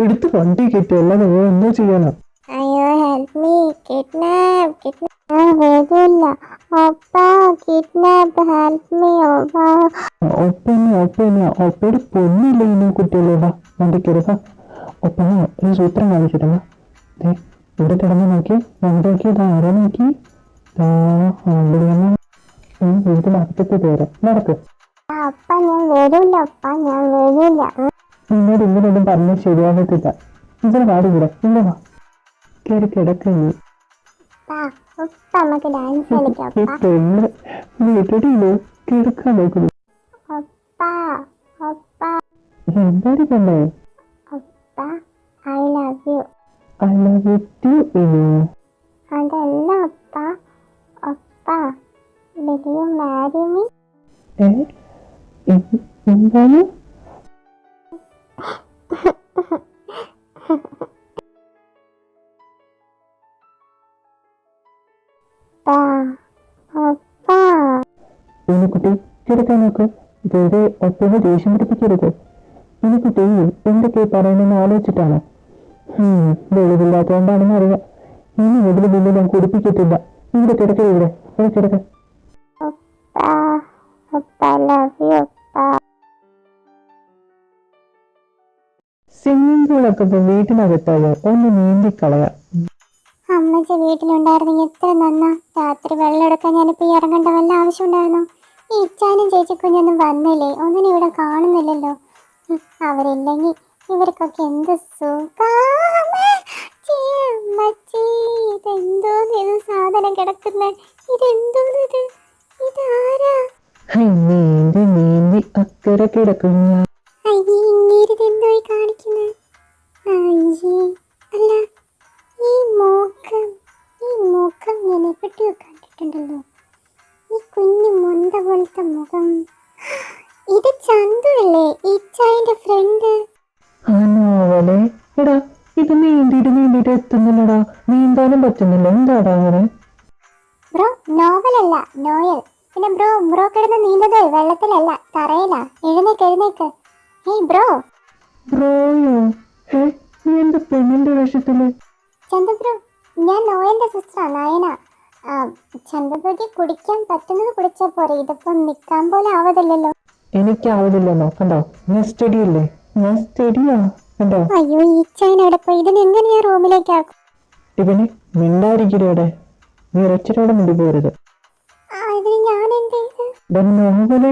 എടുത്ത് വണ്ടി കെട്ടി. അല്ലാതെ എന്തോ ചെയ്യാനാ? അയ്യോ, ഹെൽപ്പ് മീ. Kidnap kidnap. വരില്ല ഒപ്പ, കിഡ്നാപ്പ്, ഹെൽപ്പ് മീ ഒപ്പ. ഒപ്പയുടെ പൊന്നില്ല ഇനി കുട്ടികളോടാ. വണ്ടി കയറുക. ഒപ്പ ഒരു സൂത്രം കാണിച്ചിട്ടല്ല. ഇവിടെ കിടന്ന് നോക്കി, വണ്ടി നോക്കിയതാ ആരോ നോക്കി. വീട്ടിൽ അകത്തേക്ക് കയറാം. നടക്ക്. അപ്പ ഞാൻ വരില്ല. ഒപ്പ ഞാൻ വരില്ല. നിന്നോട് ഇങ്ങനെയൊന്നും പറഞ്ഞാൽ ശരിയാകത്തില്ല. ഇതിന് പാടി കൂടെ. ഇല്ല കയറി കിടക്കുന്നു. നമുക്ക് ഡാൻസ് കളിക്കാം. പെണ്ണ് വീട്ടിലോ കിടക്കാൻ നോക്കുന്നു. എന്താടി പെണ്ണേ? I love you. I love you too. അതല്ല ഒപ്പ. ഒപ്പ, will you marry me? എന്താണ്? അപ്പാ, അപ്പാ. കുട്ടി കിടക്കാൻ നോക്ക്. വെറുതെ ഒറ്റ ദേഷ്യം പിടിപ്പിക്കരുത്. കുട്ടി എന്തൊക്കെ പറയണമെന്ന് ആലോചിച്ചിട്ടാണ്. വെളിവില്ലാത്തതുകൊണ്ടാണെന്ന് അറിയാം. ഇനി മുതൽ മുന്നേ ഞാൻ കുടിപ്പിക്കത്തില്ല. ഇവിടെ കിടക്ക, ഇവിടെ കിടക്ക. അപ്പാ, അപ്പാ, love you, അപ്പാ. സ്വിമ്മിംഗ് പൂളൊക്കെ ഇപ്പൊ വീട്ടിനകത്തായോ? ഒന്ന് നീന്തിക്കളയാം. അമ്മച്ചി വീട്ടിലുണ്ടായിരുന്നെങ്കിൽ എത്ര നന്നാ. രാത്രി വെള്ളം എടുക്കാൻ ഞാനിപ്പോ ഇറങ്ങേണ്ട വല്ല ആവശ്യം ഉണ്ടായിരുന്നോ? ഈ ഇച്ചാനും ചേച്ചിക്കുഞ്ഞൊന്നും വന്നില്ലേ? ഒന്നിനും ഇവിടെ കാണുന്നില്ലല്ലോ. അവരില്ലെങ്കിൽ ഇവർക്കൊക്കെ എന്ത് ഇതെന്തോ ഇത് സാധനം കിടക്കുന്ന ഇതെന്തോന്നിത്? ഇതാരാ? നീന്തി നീന്തി അക്കരെ കിടക്കുന്ന അയ്യേ, ഇങ്ങേരിതെന്തോയി കാണിക്കുന്നത്? അയ്യേ, അല്ല ഈ മുഖം ഞാൻ എവിടെയോ കണ്ടിട്ടുണ്ടല്ലോ. ഈ കുഞ്ഞു മൊണ്ട പോലത്തെ മുഖം. ഇത് ചന്തു അല്ലേ, ഇച്ചായന്റെ ഫ്രണ്ട്? നോവലെ. എടാ, ഇത് നീന്തിട്ട് എത്തുന്നില്ലടാ. നീന്താനും പറ്റുന്നില്ല. എന്താടാ അങ്ങനെ? ബ്രോ, നോവലല്ല, നോയൽ. പിന്നെ ബ്രോ കിടന്ന് നീന്തത് വെള്ളത്തിലല്ല, തറയിലാ. എഴുന്നേക്ക്. Hey bro. ബ്രോയോ? നീ എന്താ പെണ്ണിന്റെ വേഷത്തില്? ചന്തു ബ്രോ, ഞാൻ നോയലിന്റെ സിസ്റ്ററാ, നയന. ചന്തുബ്രോയ്ക്ക് കുടിക്കാൻ പറ്റുന്നത് കുടിച്ചാ പോരെ. ഇതിപ്പം നിക്കാൻ പോലെ ആവതില്ലല്ലോ. എനിക്കാവുന്നില്ല. നോക്കണ്ടോ, ഞാൻ സ്റ്റഡിയല്ലേ? ഞാൻ സ്റ്റഡിയാ. കണ്ടോ? അയ്യോ, ഈ ചൈന എവിടെ പോയി? ഇതിനെങ്ങനെയാ റൂമിലേക്ക് ആക്കും? ഇവന് മിണ്ടായിരിക്കടെ. നീ ഒരച്ചരോടെ മിണ്ടി പോരുത്. ഇതിന് ഞാൻ എന്ത് ചെയ്ത്? നോവലെ,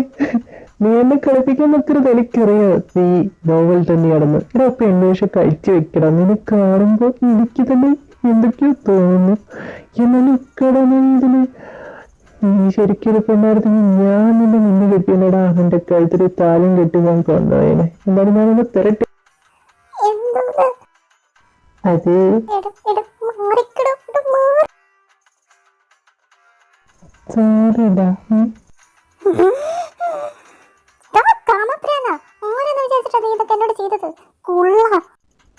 നീ എന്നെ കളിപ്പിക്കാൻ നിൽക്കരുത്. എനിക്കറിയാം നീ നോവൽ തന്നെയാണെന്ന്. എടാ, പെണ്ണേഷം കഴിച്ചു വെക്കണം. നിന്നെ കാണുമ്പോ എനിക്ക് തന്നെ എന്തൊക്കെയോ തോന്നുന്നു. എന്നാലും ഇതിന് നീ ശരിക്കൊരു പെണ്ണായിരുന്നെങ്കിൽ ഞാൻ നിന്നെ മുന്നിൽ കെട്ടിയല്ലടാ. നിന്റെ കഴുത്തിൽ താലും കെട്ടി ഞാൻ കൊണ്ടുപോയേനെ. എന്നാലും ഞാനൊന്ന് തരട്ടെ. അത് സാരമില്ല.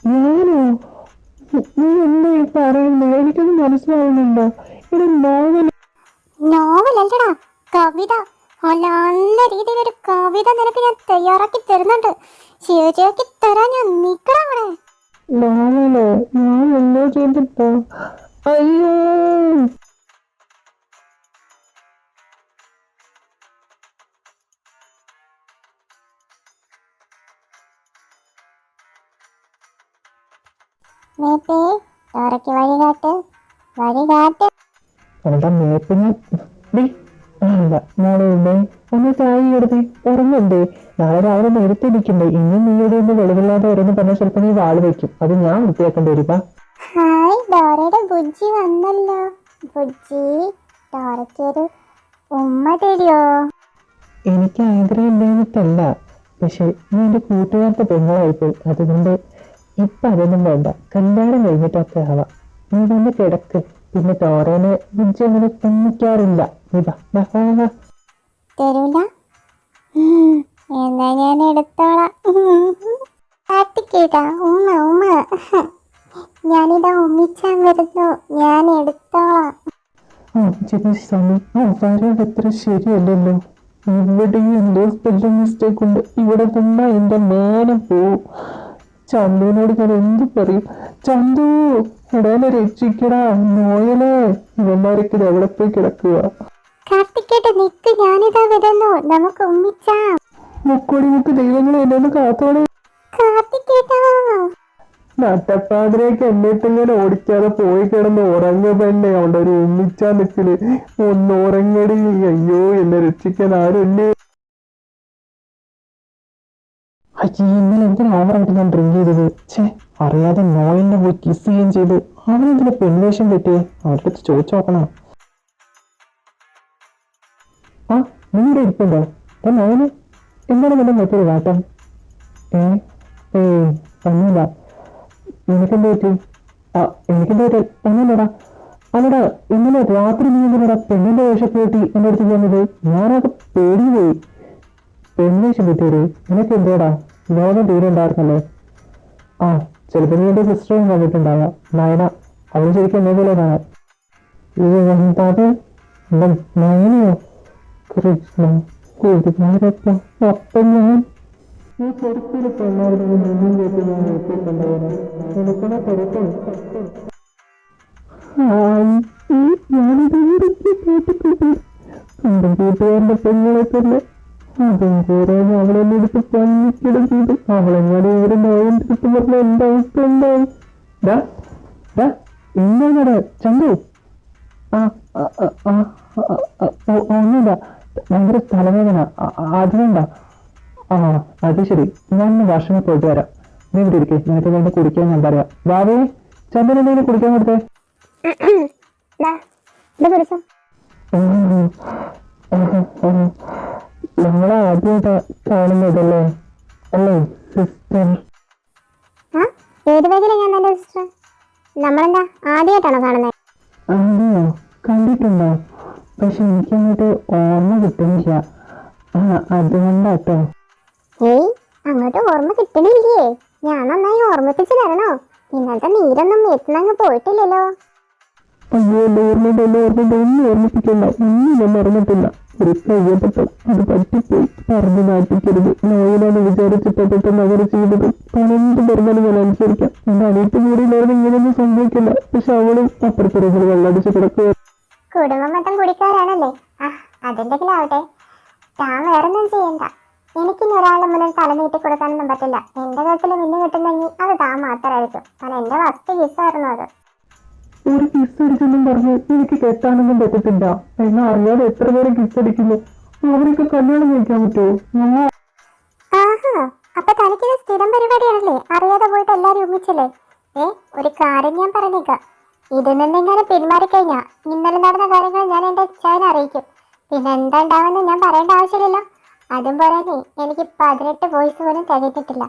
ഞാനോ? നീ എന്താ പറയുന്നത്? എനിക്കൊന്നും മനസ്സിലാവുന്നുണ്ടോ? ഇത് നോവലല്ലടാ, കവിത. നല്ല രീതിയിലൊരു കവിത നിനക്ക് ഞാൻ തയ്യാറാക്കി തരുന്നുണ്ട്. ശരിയാക്കി തരാൻ ഞാൻ നിക്കണവിടെ. നോവലോ? ഞാൻ എന്തോ ചെയ്തിട്ടോ? അയ്യോ, മേപ്പേ, ഡോറയ്ക്ക് വഴികാട്ട്. എന്താ മേപ്പിന്? മോളെ ഒന്ന് ചായ എടുത്തേ. ഉറങ്ങണ്ടേ? നാളെ രാവിലെ നേരത്തെ ഇരിക്കണ്ടേ? ഇന്നും നീ ഇവിടെ ഒന്ന് വെളിവില്ലാതെ ഓരോന്ന് പറഞ്ഞാൽ ചിലപ്പോൾ നീ വാള് വെക്കും. അത് ഞാൻ വൃത്തിയാക്കേണ്ടി വരും. ഹായ്, ഡോറയുടെ ബുജ്ജി വന്നല്ലോ. ബുജ്ജി, ഡോറയ്ക്കൊരു ഉമ്മ തരുമോ? എനിക്ക് ആഗ്രഹം ഇല്ലാഞ്ഞിട്ടല്ല, പക്ഷെ നീ എന്റെ കൂട്ടുകാരുടെ പെങ്ങളായിപ്പോയി. അതുകൊണ്ട് ഇപ്പൊ അതൊന്നും വേണ്ട. കല്യാണം കഴിഞ്ഞിട്ടൊക്കെ ആവാം. നീ വന്ന് കിടക്ക്. പിന്നെ തോരനെ ബുജ്ജി അങ്ങനെ കുന്നിക്കാറില്ല. തരൂല? എന്നാ ഞാൻ എടുത്തോളാം. കാട്ടിക്കേട്ടാ, ഉമ്മ. ഞാനിതാ ഉമ്മിച്ചാൻ വരുന്നു. ഞാൻ എടുത്തോളാം. പറയുന്നത് അത്ര ശരിയല്ലല്ലോ. ഇവിടെ എന്തോ സ്പെല്ലിംഗ് മിസ്റ്റേക്ക് ഉണ്ട്. ഇവിടെ തന്നെ എന്റെ മാനം പോവും. ചന്തുവിനോട് ഞാൻ എന്ത് പറയും? ചന്തു, ഇടയിലെ രക്ഷിക്കടാ. നോയലേ, ഇവന്മാരൊക്കെ എവിടെ പോയി കിടക്കുക? കാർത്തിക്കേട്ട് നിക്ക്, ഞാനിതാ വരുന്നു. നമുക്ക് ഉമ്മിച്ചാം. മുക്ക് ദൈവങ്ങളെ എന്നെ ഒന്ന് കാത്തോളെ. കാർത്തിക്കേട്ടാ, നട്ടപ്പാതിരേക്ക് എന്നിട്ടിങ്ങനെ ഓടിക്കാതെ പോയി കിടന്ന് ഉറങ്ങുമ്പന്നെ അവിടെ ഒരു ഉമ്മിച്ചാ നിക്കല്. ഒന്ന് ഉറങ്ങടി. അയ്യോ, എന്നെ രക്ഷിക്കാൻ ആരുമില്ലേ? അയ്യോ, ഇന്നലെ എന്തിനാ ഓവറായിട്ട് ഞാൻ ഡ്രിങ്ക് ചെയ്തത്? അറിയാതെ നോയിലിനെ പോയി കിസ് ചെയ്യുകയും ചെയ്ത്. അവനെന്തിനാ പെൺവേഷം കെട്ടിയേ? അവരുടെ അടുത്ത് ചോദിച്ചു നോക്കണം. നിങ്ങളുടെ ഇരിപ്പുണ്ടോ? നോയിന് എന്താണ് നിന്റെ മറ്റൊരു കാട്ടം? ഒന്നുമില്ല. നിനക്കെന്താ പറ്റി? എനിക്കെന്താ പറ്റി? ഒന്നുമില്ലടാ. അല്ലടാ, ഇന്നലെ രാത്രി നീ എന്തിനാ പെണ്ണിന്റെ വേഷത്തിൽ കെട്ടി എന്റെ അടുത്ത് ചെയ്യുന്നത്? ഞാനൊക്കെ പേടിപോയി. പെണ്ണേശം കിട്ടിയൊരു നിനക്ക് എന്തോടാ ലോകം തീരെ ഉണ്ടായിരുന്നല്ലോ. ആ ചിലപ്പോൾ നീ എൻ്റെ സിസ്റ്ററും കണ്ടിട്ടുണ്ടാകാം, നയന. അവൾ ശരിക്കും എന്നെ പോലെ കാണാൻ. അത് നയനയോ? കൃഷ്ണ കൂട്ടുകാരപ്പം. അപ്പം ഞാൻ ഈ ചെറുക്കൊരു പെണ്ണായിരുന്നു നിന്നും കേട്ട് ഞാൻ എത്തിയിട്ടുണ്ടായിരുന്നു. എനിക്കൊന്ന് തിരക്കും. ഞാനിത് കേട്ടിട്ടുണ്ട്. സ്വന്തം കൂട്ടുകാരൻ്റെ പെണ്ണുകളെ തന്നെ അതും കൂടാൻ അവളെന്നെ എടുത്ത് പഞ്ഞിക്കിടം ചെയ്തു. അവളെങ്ങാടി ഇവിടെ നോയൻ്റെ അടുത്ത് പറഞ്ഞ എൻ്റെ അവസ്ഥ ഉണ്ടാവും. ഇന്നാടാ ചന്തു? ഒന്നുമില്ല, ഭയങ്കര തലവേദന, അതുകൊണ്ടാ. അത് ശരി, ഞാൻ ഭക്ഷണം പോയിട്ട് വരാം. നീ ഇവിടെ ഇരിക്കേ, നിനക്ക് വേണ്ടി കുടിക്കാൻ ഞാൻ പറയാം. വാവേ, ചന്ദന എന്തെങ്കിലും കുടിക്കാൻ കൊടുത്തേ. നമ്മളെ ആദ്യമായിട്ടാ കാണുന്നതല്ലേ അല്ലേ സിസ്റ്റർ? നമ്മളെന്താ ആദ്യമായിട്ടാണോ കാണുന്നത്? അതെയോ, കണ്ടിട്ടുണ്ടോ? പക്ഷെ എനിക്കങ്ങോട്ട് ഓർമ്മ കിട്ടുന്നില്ല. അതുകൊണ്ടാട്ടോ. ഏയ്, അങ്ങോട്ട് ഓർമ്മ കിട്ടണില്ലേ? ഞാൻ നന്നായി ഓർമ്മിപ്പിച്ചു തരണോ? ഇന്നത്തെ നീരൊന്നും എത്തുന്നങ്ങ് പോയിട്ടില്ലല്ലോ. അയ്യോ, ഓർമ്മയുണ്ട്, ഒന്നും ഓർമ്മിപ്പിക്കണ്ട. ഒന്നും ഞാൻ മറന്നിട്ടില്ല. ഒരു കയ്യപ്പെട്ടു, അത് പറ്റിപ്പോയി. പറഞ്ഞു നാട്ടിക്കരുത്. നോയിലാന്ന് വിചാരിച്ചിട്ട് പെട്ടെന്ന് അവർ ചെയ്തത്. പണന്ത് പറഞ്ഞാലും ഞാൻ അനുസരിക്കാം. എന്റെ അനിയത്തി കൂടി ഇല്ലായിരുന്നു ഇങ്ങനെയൊന്നും സംഭവിക്കില്ല. പക്ഷെ അവളും അപ്പുറത്തിറങ്ങി വെള്ളടിച്ച് കിടക്കുക. കുടുംബം മൊത്തം കുടിക്കാരാണല്ലേ? അതെന്തെങ്കിലാവട്ടെ, താൻ വേറൊന്നും ചെയ്യണ്ട. എനിക്കിനി ഒരാളുടെ മുന്നിൽ തല നീട്ടി കൊടുക്കാനൊന്നും പറ്റില്ല. എന്റെ കത്തിൽ മിന്നു കിട്ടുന്നെങ്കിൽ അത് താൻ മാത്രമായിരിക്കും. കാരണം എന്റെ ഫസ്റ്റ് കിസ്സായിരുന്നു അത്. ഒരു കിസ് അടിച്ചെന്നും പറഞ്ഞ് എനിക്ക് കെട്ടാനൊന്നും പറ്റത്തില്ല. എന്നാ അറിയാതെ എത്ര പേര് കിസ് അടിക്കുന്നു. അവരൊക്കെ കല്യാണം കഴിക്കാൻ പറ്റുമോ? ആഹാ, അപ്പൊ തനിക്കിത് സ്ഥിരം പരിപാടിയാണല്ലേ? അറിയാതെ പോയിട്ട് എല്ലാരും ഒന്നിച്ചല്ലേ? ഒരു കാര്യം ഞാൻ പറഞ്ഞേക്കാം. ഇതിൽ നിന്നെങ്ങനെ പിന്മാറിക്കഴിഞ്ഞാ ഇന്നലെ നടന്ന കാര്യങ്ങൾ ഞാൻ എന്റെ അച്ഛനെ അറിയിക്കും. പിന്നെ എന്താ ഉണ്ടാവുമെന്ന് ഞാൻ പറയേണ്ട ആവശ്യമില്ലല്ലോ. അതും പോരാതെ എനിക്ക് 18 വോയിസ് പോലും തികഞ്ഞിട്ടില്ല.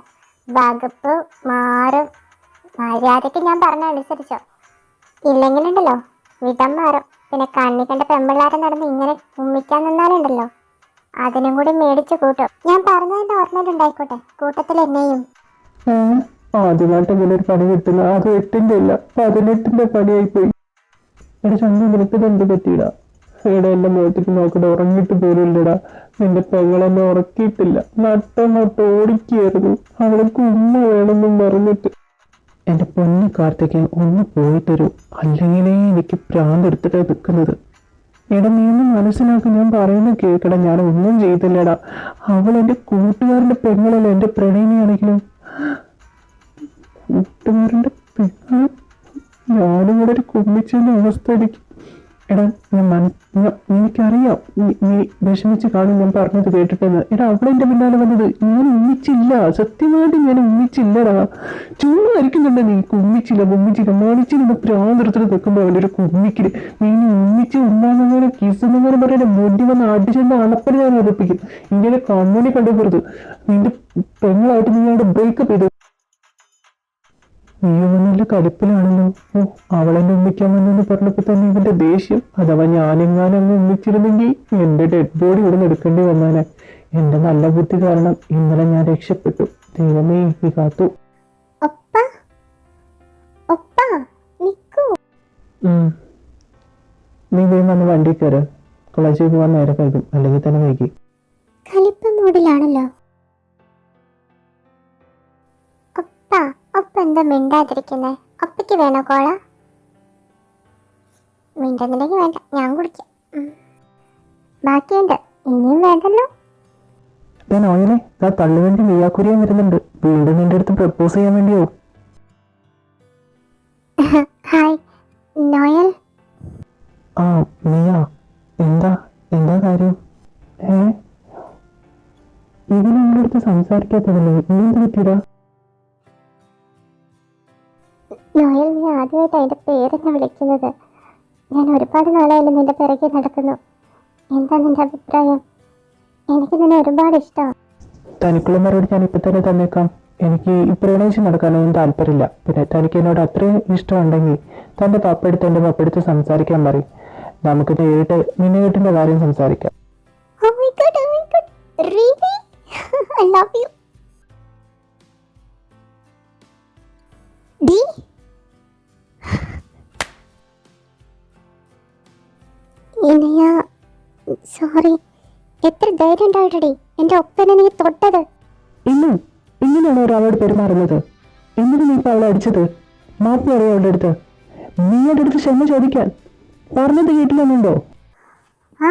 വകുപ്പ് മാറും. മര്യാദക്ക് ഞാൻ പറഞ്ഞ അനുസരിച്ചോ, ഇല്ലെങ്കിലുണ്ടല്ലോ വിധം മാറും. പിന്നെ കണ്ണി കണ്ട പെമ്പിള്ളാരെ നടന്ന് ഇങ്ങനെ ഉമ്മിക്കാൻ നിന്നാലുണ്ടല്ലോ, അതിനും കൂടി മേടിച്ചു കൂട്ടും. ഞാൻ പറഞ്ഞതിന്റെ ഓർമ്മയിലുണ്ടായിക്കോട്ടെ, കൂട്ടത്തിൽ എന്നെയും. ആദ്യമായിട്ട് ഇങ്ങനെ ഒരു പണി കിട്ടില്ല. അത് 8ന്റെ അല്ല 18ന്റെ പണിയായിപ്പോയി. എന്റെ ചന്ത നിനക്കിത് എന്ത് പറ്റിയിടാ? ഇവിടെ എന്റെ മുഖത്തേക്ക് നോക്കട്ടെ, ഉറങ്ങിയിട്ട് പോലും ഇല്ലടാ. നിന്റെ പെങ്ങളെന്നെ ഉറക്കിയിട്ടില്ല. നട്ടങ്ങോട്ട് ഓടിക്കായിരുന്നു. അവൾക്ക് ഉമ്മ വേണമെന്നും പറഞ്ഞിട്ട്. എന്റെ പൊന്നു കാർത്തിക്, ഒന്ന് പോയിട്ടൊരു, അല്ലെങ്കിലേ എനിക്ക് പ്രാന്തെടുത്തിട്ടാണ് നിൽക്കുന്നത്. എടാ, നീ ഒന്ന് മനസ്സിലാക്കി, ഞാൻ പറയുന്നത് കേൾക്കടാ. ഞാൻ ഒന്നും ചെയ്തില്ലടാ. അവൾ എന്റെ കൂട്ടുകാരന്റെ പെങ്ങളല്ല, എന്റെ പ്രണയിനിയാണെങ്കിലും. കൂട്ടുകാരന്റെ പെങ്ങൾ ഞാനും കൂടെ ഒരു കുമ്മിച്ചതിന്റെ അവസ്ഥ എനിക്ക്. എടാ, എനിക്കറിയാം നീ വിഷമിച്ച് കാണും ഞാൻ പറഞ്ഞത് കേട്ടിട്ടെന്ന്. എടാ, അവളെന്റെ പിന്നാലെ വന്നത്. ഞാൻ ഉമ്മിച്ചില്ല, സത്യമായിട്ട് ഞാൻ ഉമ്മിച്ചില്ലടാ. ചൂട് ധരിക്കുന്നുണ്ട് നീ. കുമ്മിച്ചില്ല മാണിച്ചിരുന്ന് പ്രാന്തെടുത്തിട്ട് നിൽക്കുമ്പോൾ അവൻ്റെ ഒരു കുമ്മിക്കില് നീ ഉമ്മിച്ച് ഉമ്മാന്നങ്ങനെ കിസുന്നങ്ങനെ പറയാൻ മുടി വന്ന് അടിച്ചെന്റെ അണപ്പനെ ഞാൻ ഉറപ്പിക്കും. ഇങ്ങനെ കണ്ണുണി കണ്ടുപോരുത്. നിന്റെ പെങ്ങളായിട്ട് നീ അവിടെ ബ്രേക്കപ്പ് ചെയ്തു. നീ നല്ല കടുപ്പിലാണല്ലോ. അവളെന്നെ ഉമ്മിക്കാൻ വന്നെന്ന് പറഞ്ഞപ്പോ തന്നെ ഇവന്റെ ദേഷ്യം. അഥവാ ഞാനെങ്ങാനും അങ്ങ് ഉമ്മിച്ചിരുന്നെങ്കിൽ എന്റെ ഡെഡ് ബോഡി ഇവിടെ നിന്ന് എടുക്കേണ്ടി വന്നാനെ. എന്റെ നല്ല ബുദ്ധി കാരണം ഇന്നലെ ഞാൻ രക്ഷപ്പെട്ടു. ദൈവമേ, നീ കാത്തു. നീ വേഗം വന്ന് വണ്ടി കയറ്. കോളേജിൽ പോകാൻ നേരെ കഴിക്കും, അല്ലെങ്കിൽ തന്നെ വൈകി. കലിപ്പ മൂഡിലാണല്ലോ. ഒപ്പ എന്താ മിണ്ടാതിരിക്കുന്നേ? ഒപ്പയ്ക്ക് വേണോ കോള? മിണ്ടുന്നില്ലെങ്കിൽ വേണ്ട, ഞാൻ കുടിക്കാം. ബാക്കിയുണ്ട്, ഇനിയും വേണ്ടല്ലോ. നോയലെ, തള്ളുവണ്ടി മിയാക്കുരിയാൻ വരുന്നുണ്ട്. വീണ്ടും നിന്റെ അടുത്ത് പ്രപ്പോസ് ചെയ്യാൻ വേണ്ടിയോ? Hi Noel. മിയ, എന്താ കാര്യം? ഇതിന് നിന്റെ അടുത്ത് സംസാരിക്കാത്തതല്ലേ? നീ എന്ത് പറ്റിയതാ? നോയൽ, നീ ആദ്യമായിട്ട് അതിന്റെ പേരെന്നെ വിളിക്കുന്നത്. ഞാൻ ഒരുപാട് നാളായാലും നിന്റെ പിറകെ നടക്കുന്നു. എന്താ നിന്റെ അഭിപ്രായം? എനിക്ക് നിന്നെ ഒരുപാട് ഇഷ്ടമാണ്. തനിക്കുള്ള മറുപടി ഞാൻ ഇപ്പൊ തന്നെ തന്നേക്കാം. എനിക്ക് ഈ പ്രണയിച്ച് നടക്കാനൊന്നും താല്പര്യമില്ല. പിന്നെ തനിക്ക് എന്നോട് അത്രയും ഇഷ്ടമുണ്ടെങ്കിൽ തന്റെ പപ്പയെടുത്ത് എന്റെ പപ്പയെടുത്ത് സംസാരിക്കാൻ പറയും. നമുക്ക് നേരിട്ട് നിന്നെ വീട്ടിന്റെ കാര്യം സംസാരിക്കാം. I love you. ഡി ഇനിയാ സോറി. എത്ര ധൈര്യം ഉണ്ടായിട്ടടി എൻ്റെ ഒപ്പനെ നീ തൊട്ടത്. ഇങ്ങനെയാണോ ഒരാളോട് പെരുമാറുന്നത്? എന്തിനു നീ ഇപ്പൊ അവളെ അടിച്ചത്? മാപ്പ് പറയോ അവളുടെ അടുത്ത്? നീ അവളുടെ അടുത്ത് ക്ഷമ ചോദിക്കാൻ പറഞ്ഞത് കേട്ടില്ലെന്നുണ്ടോ? ആ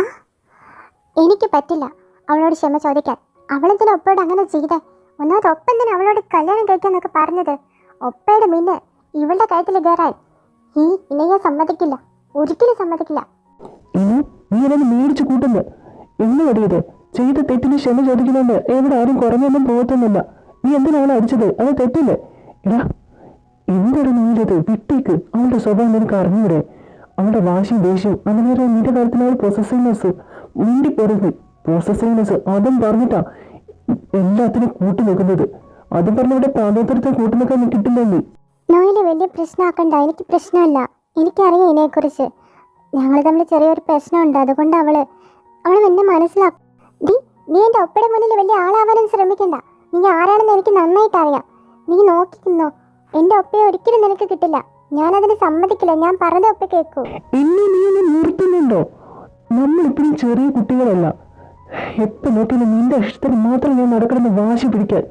എനിക്ക് പറ്റില്ല അവളോട് ക്ഷമ ചോദിക്കാൻ. അവളെന്തിനാ ഒപ്പയോട് അങ്ങനെ ചെയ്തേ? ഒന്നാമത് ഒപ്പം തന്നെ അവളോട് കല്യാണം കഴിക്കാന്നൊക്കെ പറഞ്ഞത്. ഒപ്പയുടെ മിന്നെ ഇവളുടെ കഴുത്തിൽ കയറാൻ ഈ ഇണയെ സമ്മതിക്കില്ല, ഒരിക്കലും സമ്മതിക്കില്ല. നീ എന്നെ മേടിച്ചു കൂട്ടുന്നു. എന്ന് പടിയത് ചെയ്ത തെറ്റിന് ക്ഷമ ചോദിക്കുന്നുണ്ട്. എവിടെ ആരും കുറഞ്ഞൊന്നും പോകത്തൊന്നുമില്ല. നീ എന്തിനാണ് അടിച്ചത്? അത് തെറ്റില്ലേ? എടാ എന്താണ് നീയത്? വിട്ടേക്ക്. അവളുടെ സ്വഭാവം നിനക്ക് അറിഞ്ഞൂടെ? അവളുടെ വാശി ദേഷ്യം അങ്ങനെ നിന്റെ കാര്യത്തിൽ അവൾ പൊസസീവ്നെസ് മിണ്ടിപ്പോരുത്. പൊസസീവ്നെസ് അതും പറഞ്ഞിട്ടാ എല്ലാത്തിനും കൂട്ടു നിൽക്കുന്നത്. അതും പറഞ്ഞവിടെ പാതോത്തരത്തെ കൂട്ടു നിൽക്കാൻ കിട്ടില്ലെങ്കിൽ നോയില് വലിയ പ്രശ്നമാക്കണ്ട. എനിക്ക് പ്രശ്നമല്ല, എനിക്കറിയാം ഇതിനെക്കുറിച്ച്. ഞങ്ങൾ തമ്മിൽ ചെറിയൊരു പ്രശ്നമുണ്ട്. അതുകൊണ്ട് അവള് എന്നെ മനസ്സിലാക്കും. നീ എൻ്റെ ഒപ്പയുടെ മുന്നിൽ വലിയ ആളാവാനും ശ്രമിക്കണ്ട. നീ ആരാണെന്ന് എനിക്ക് നന്നായിട്ട് അറിയാം. നീ നോക്കിക്കുന്നോ, എൻ്റെ ഒപ്പയെ ഒരിക്കലും നിനക്ക് കിട്ടില്ല. ഞാനതിന് സമ്മതിക്കില്ല. ഞാൻ പറഞ്ഞ ഒപ്പ കേൾക്കൂ. എന്നെ നീ ഒന്ന് നിർത്തുന്നുണ്ടോ? നമ്മളിപ്പോഴും ചെറിയ കുട്ടികളല്ല. എപ്പോൾ നോക്കിയാലും നിന്റെ ഇഷ്ടത്തിന് മാത്രം ഞാൻ നടക്കണമെന്ന് വാശി പിടിക്കാൻ.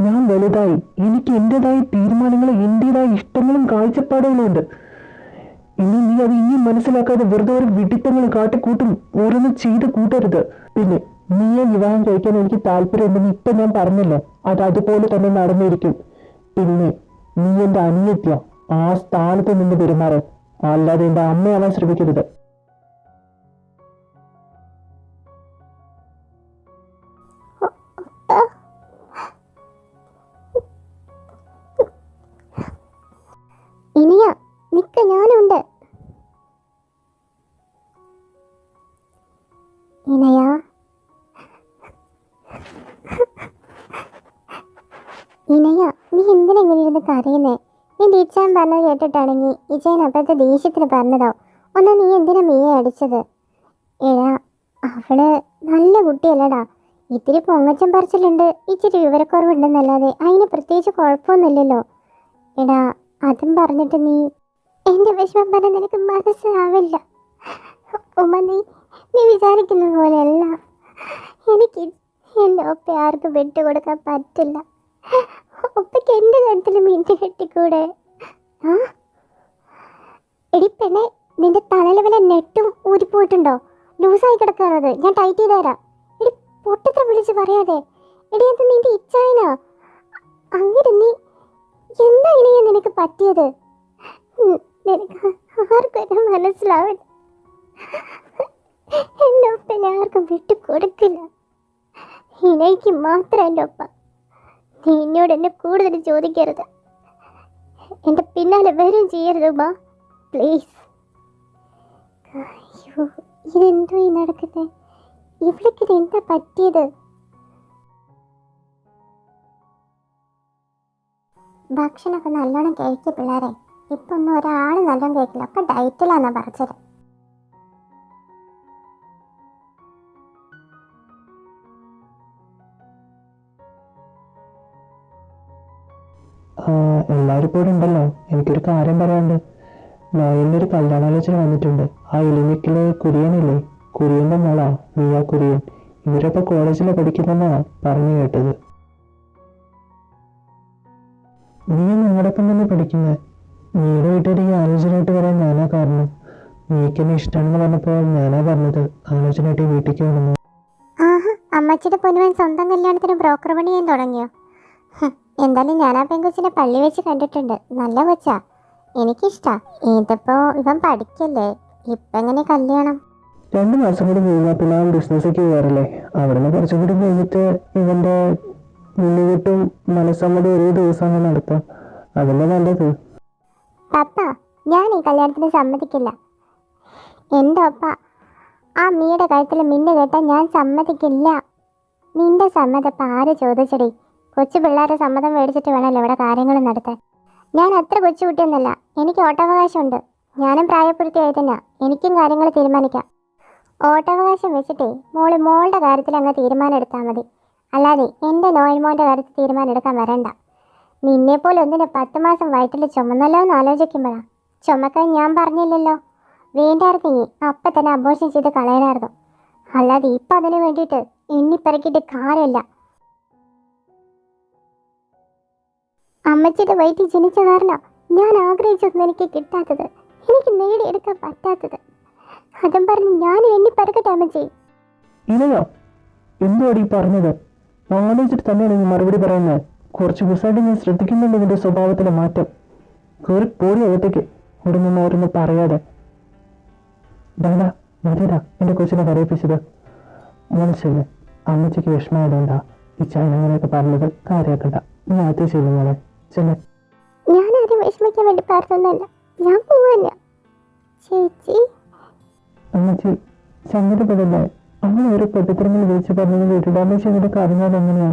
ഞാൻ വലുതായി. എനിക്ക് എൻ്റെതായ തീരുമാനങ്ങളും എൻ്റെതായ ഇഷ്ടങ്ങളും കാഴ്ചപ്പാടുകളും ഉണ്ട്. ഇനി നീ അത് ഇനിയും മനസ്സിലാക്കാതെ വെറുതെ ഒരു വിഡിത്തങ്ങളും കാട്ടിക്കൂട്ടും ഓരോന്നും ചെയ്ത് കൂട്ടരുത്. പിന്നെ നീയെ വിവാഹം കഴിക്കാൻ എനിക്ക് താല്പര്യമുണ്ടെന്ന് ഇപ്പൊ ഞാൻ പറഞ്ഞല്ലോ, അത് അതുപോലെ തന്നെ നടന്നിരിക്കും. പിന്നെ നീ എൻ്റെ അനിയത്തിയ, ആ സ്ഥാനത്ത് നിന്ന് പെരുമാറാൻ, അല്ലാതെ എൻ്റെ അമ്മയാവാൻ ശ്രമിക്കരുത്. ഇനിയാ നിക്ക, ഞാനുണ്ട്. ഇനയാ ഇനയാ നീ എന്തിനെങ്ങനെ ഇരുന്ന് കരയുന്നേ? നിന്റെ ഇച്ചാൻ പറഞ്ഞത് കേട്ടിട്ടാണെങ്കിൽ ഇച്ചാൻ അപ്പോഴത്തെ ദേഷ്യത്തിന് പറഞ്ഞതോ? ഒന്നാ നീ എന്തിനാ മീയെ അടിച്ചത്? എടാ അവള് നല്ല കുട്ടിയല്ലടാ. ഇത്തിരി പൊങ്ങച്ചം പറിച്ചിലുണ്ട്, ഇച്ചിരി വിവരക്കുറവുണ്ടെന്നല്ലാതെ അതിന് പ്രത്യേകിച്ച് കുഴപ്പമൊന്നുമില്ലല്ലോ. എടാ അതും പറഞ്ഞിട്ട് നീ എൻ്റെ വിഷമം പറഞ്ഞാൽ നിനക്ക് മനസ്സിലാവില്ല. ഉമ്മ നീ വിചാരിക്കുന്ന പോലെയല്ല. എനിക്ക് എൻ്റെ ഒപ്പ ആർക്കും വിട്ടുകൊടുക്കാൻ പറ്റില്ല. ഒപ്പയ്ക്ക് എൻ്റെ കാര്യത്തിൽ മീൻ്റെ കെട്ടിക്കൂടെ? ആ എടി പെണ്ണെ, നിന്റെ തലയിൽ വല്ല നെട്ടും ഊരിപ്പോയിട്ടുണ്ടോ? ലൂസായി കിടക്കാണോ? അത് ഞാൻ ടൈറ്റ് ചെയ്ത് തരാം. എടി പൊട്ടത്ര വിളിച്ച് പറയാതെ. എടി അത് നിന്റെ ഇച്ഛായനാ. അങ്ങനെ നീ എന്താ ഇനിയാ നിനക്ക് പറ്റിയത്? നിനക്ക് ആർക്കും മനസ്സിലാവില്ല. എൻ്റെ ഒപ്പനെ ആർക്കും വിട്ടുകൊടുക്കില്ല. ഇനയ്ക്ക് മാത്രം എൻ്റെ ഒപ്പ. നീ എന്നോട് എന്നെ കൂടുതൽ ചോദിക്കരുത്. എൻ്റെ പിന്നാലെ വരും ചെയ്യരുത് ഉമ്മ, പ്ലീസ്. അയ്യോ ഇതെന്തോ ഈ നടക്കുന്നത്? ഇവിടേക്ക് എന്താ പറ്റിയത്? ഭക്ഷണമൊക്കെ നല്ലോണം കഴിക്കുക പിള്ളേരെ. ഇപ്പൊ ഒന്നും ഒരാൾ നല്ലോണം കഴിക്കില്ല, ഒക്കെ ഡയറ്റിലാന്നാ പറഞ്ഞത്. എല്ലാവരും ഇപ്പോൾ ഉണ്ടല്ലോ. എനിക്കൊരു കാര്യം പറയാനുണ്ട്. നോയലിൻ്റെ ഒരു കല്യാണാലോചന വന്നിട്ടുണ്ട്. ആ ഇലിമിക്കിലെ കുര്യനില്ലേ, കുര്യൻ്റെ മോളാ മിയ കുര്യൻ. ഇവരപ്പോൾ കോളേജിൽ പഠിക്കുന്നതെന്നാണ് പറഞ്ഞു കേട്ടത്. നീ നിങ്ങളോടൊപ്പം തന്നെ പഠിക്കുന്നത്. നീയുടെ വീട്ടിൽ ഈ ആലോചനയായിട്ട് വരാൻ ഞാനാ കാരണം. നീക്ക് എന്നെ ഇഷ്ടമാണെന്ന് പറഞ്ഞപ്പോൾ ഞാനാ പറഞ്ഞത് ആലോചനയായിട്ട് വീട്ടിലേക്ക് വേണമെന്ന്. ആഹാ, അമ്മച്ചിയുടെ പൊന്നുവൻ സ്വന്തം കല്യാണത്തിന് ബ്രോക്കർ പണി ചെയ്യാൻ തുടങ്ങിയോ? എന്തായാലും ഞാൻ ആ പെൺകൊച്ചിനെ പള്ളി വെച്ച് കണ്ടിട്ടുണ്ട്. നല്ല കൊച്ചാ, എനിക്കിഷ്ടാ. ഇതിപ്പോ ഇവൻ പഠിക്കല്ലേ, ഇപ്പൊ എങ്ങനെ കല്യാണം? 2 മാസം കൂടി കഴിഞ്ഞാൽ പിന്നെ അവൻ ബിസിനസ്സൊക്കെ കയറല്ലേ. അവിടെ നിന്ന് കുറച്ചും കൂടി കഴിഞ്ഞിട്ട് ഇവന്റെ മുന്നുകെട്ടും മനസ്സമ്മതും ഒരേ ദിവസമാണ് നടത്താം. അതല്ലേ നല്ലത്. പപ്പ, ഞാൻ ഈ കല്യാണത്തിന് സമ്മതിക്കില്ല. എൻ്റെ ഒപ്പ ആ മീയുടെ കഴുത്തിൽ മിന്നു കേട്ടാൽ ഞാൻ സമ്മതിക്കില്ല. നിന്റെ സമ്മതം ഇപ്പം ആര് ചോദിച്ചടി? കൊച്ചു പിള്ളേരെ സമ്മതം മേടിച്ചിട്ട് വേണമല്ലോ ഇവിടെ കാര്യങ്ങൾ നടത്താൻ. ഞാൻ അത്ര കൊച്ചുകുട്ടിയൊന്നുമല്ല, എനിക്ക് ഓട്ടാവകാശമുണ്ട്. ഞാനും പ്രായപൂർത്തിയായി തന്നെ, എനിക്കും കാര്യങ്ങൾ തീരുമാനിക്കാം. ഓട്ടാവകാശം വെച്ചിട്ടേ മോളുടെ കാര്യത്തിൽ അങ്ങ് തീരുമാനം എടുത്താൽ മതി. അല്ലാതെ എൻ്റെ നോയൽമോൻ്റെ കാര്യത്തിൽ തീരുമാനം എടുക്കാൻ വരണ്ട. നിന്നെപ്പോലെ ഒന്നിനെ 10 മാസം വയറ്റിൽ ചുമന്നല്ലോ എന്ന് ആലോചിക്കുമ്പോഴാണ്. ചുമക്കാൻ ഞാൻ പറഞ്ഞില്ലല്ലോ. വേണ്ടായിരുന്നെങ്കിൽ അപ്പം തന്നെ അബോർഷൻ ചെയ്ത് കളയണമായിരുന്നു. അല്ലാതെ ഇപ്പം അതിന് വേണ്ടിയിട്ട് എണ്ണിപ്പിറക്കിയിട്ട് കാര്യമില്ല. അമ്മച്ചിയുടെ വയറ്റിൽ ജനിച്ച കാരണം ഞാൻ ആഗ്രഹിച്ചതൊന്നും എനിക്ക് കിട്ടാത്തത്, എനിക്ക് നേടിയെടുക്കാൻ പറ്റാത്തത്. അതും പറഞ്ഞ് ഞാൻ എണ്ണിപ്പിറക്കട്ടെ അമ്മച്ചി? ഇനയോ എന്തുവാടി പറഞ്ഞത്? ആലോചിച്ചിട്ട് തന്നെയാണ് നീ മറുപടി പറയുന്നത്. കുറച്ച് ദിവസമായിട്ട് ഞാൻ ശ്രദ്ധിക്കുന്നുണ്ട് നിന്റെ സ്വഭാവത്തിലെ മാറ്റം. കയറി പോടി അകത്തേക്ക്, ഇവിടെ നിന്ന് ഓരോന്ന് പറയാതെ. ഡാഡാ മതിടാ എന്റെ കൊച്ചിനെ കരയിപ്പിച്ചത്. മനസ്സില്ല, അമ്മച്ചിക്ക് വിഷമമായതുകൊണ്ടാ ഈ ചൈന അങ്ങനെയൊക്കെ പറഞ്ഞത്. കാര്യമാക്കണ്ട, നീ അകത്ത് ചെല്ലുന്നത് ചെല്ലെ. ഞാനാരും വിഷമിക്കാൻ വേണ്ടി പറഞ്ഞൊന്നല്ല, ഞാൻ പോവല്ല. ചേച്ചി അമ്മച്ചി സങ്കടപ്പെടല്ലേ? അമ്മ ഒരു പൊട്ടിത്തരങ്ങൾ വിളിച്ച് പറഞ്ഞത് കേട്ടിട്ട് അമ്മച്ചി നിനക്ക് അറിഞ്ഞാൽ എങ്ങനെയാ?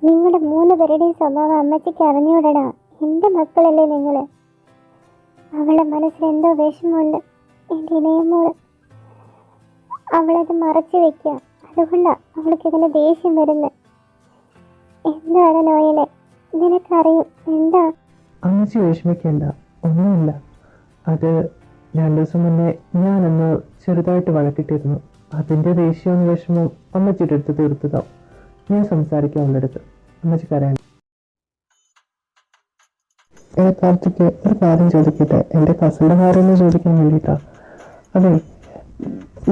നിങ്ങളുടെ 3 പേരുടെയും സ്വഭാവം അമ്മച്ചിക്ക് അറിഞ്ഞൂടടാ. എൻ്റെ മക്കളല്ലേ നിങ്ങൾ. അവളുടെ മനസ്സിൽ എന്തോ വിഷമമുണ്ട് എൻ്റെ ഇണയമോള്. അവളത് മറച്ചു വെക്കുക, അതുകൊണ്ടാണ് അവൾക്ക് ഇതിന് ദേഷ്യം വരുന്നത്. എന്താണ് നോയലെ, നിനക്കറിയും എന്താ? അമ്മച്ചി വിഷമിക്കേണ്ട, ഒന്നുമില്ല. അത് 2 ദിവസം മുന്നേ ഞാനൊന്ന് ചെറുതായിട്ട് വഴക്കിട്ടിരുന്നു. അതിൻ്റെ ദേഷ്യവും വിഷമവും അമ്മച്ചിയുടെ അടുത്ത് തീർത്തതാവും. ഞാൻ സംസാരിക്കാം അവളുടെ അടുത്ത്. അമ്മച്ചി കരയാണ്. കാർത്തിക്ക് ഒരു കാര്യം ചോദിക്കട്ടെ? എൻ്റെ കസിൻ്റെ കാര്യം ചോദിക്കാൻ വേണ്ടിയിട്ടാ. അതെ,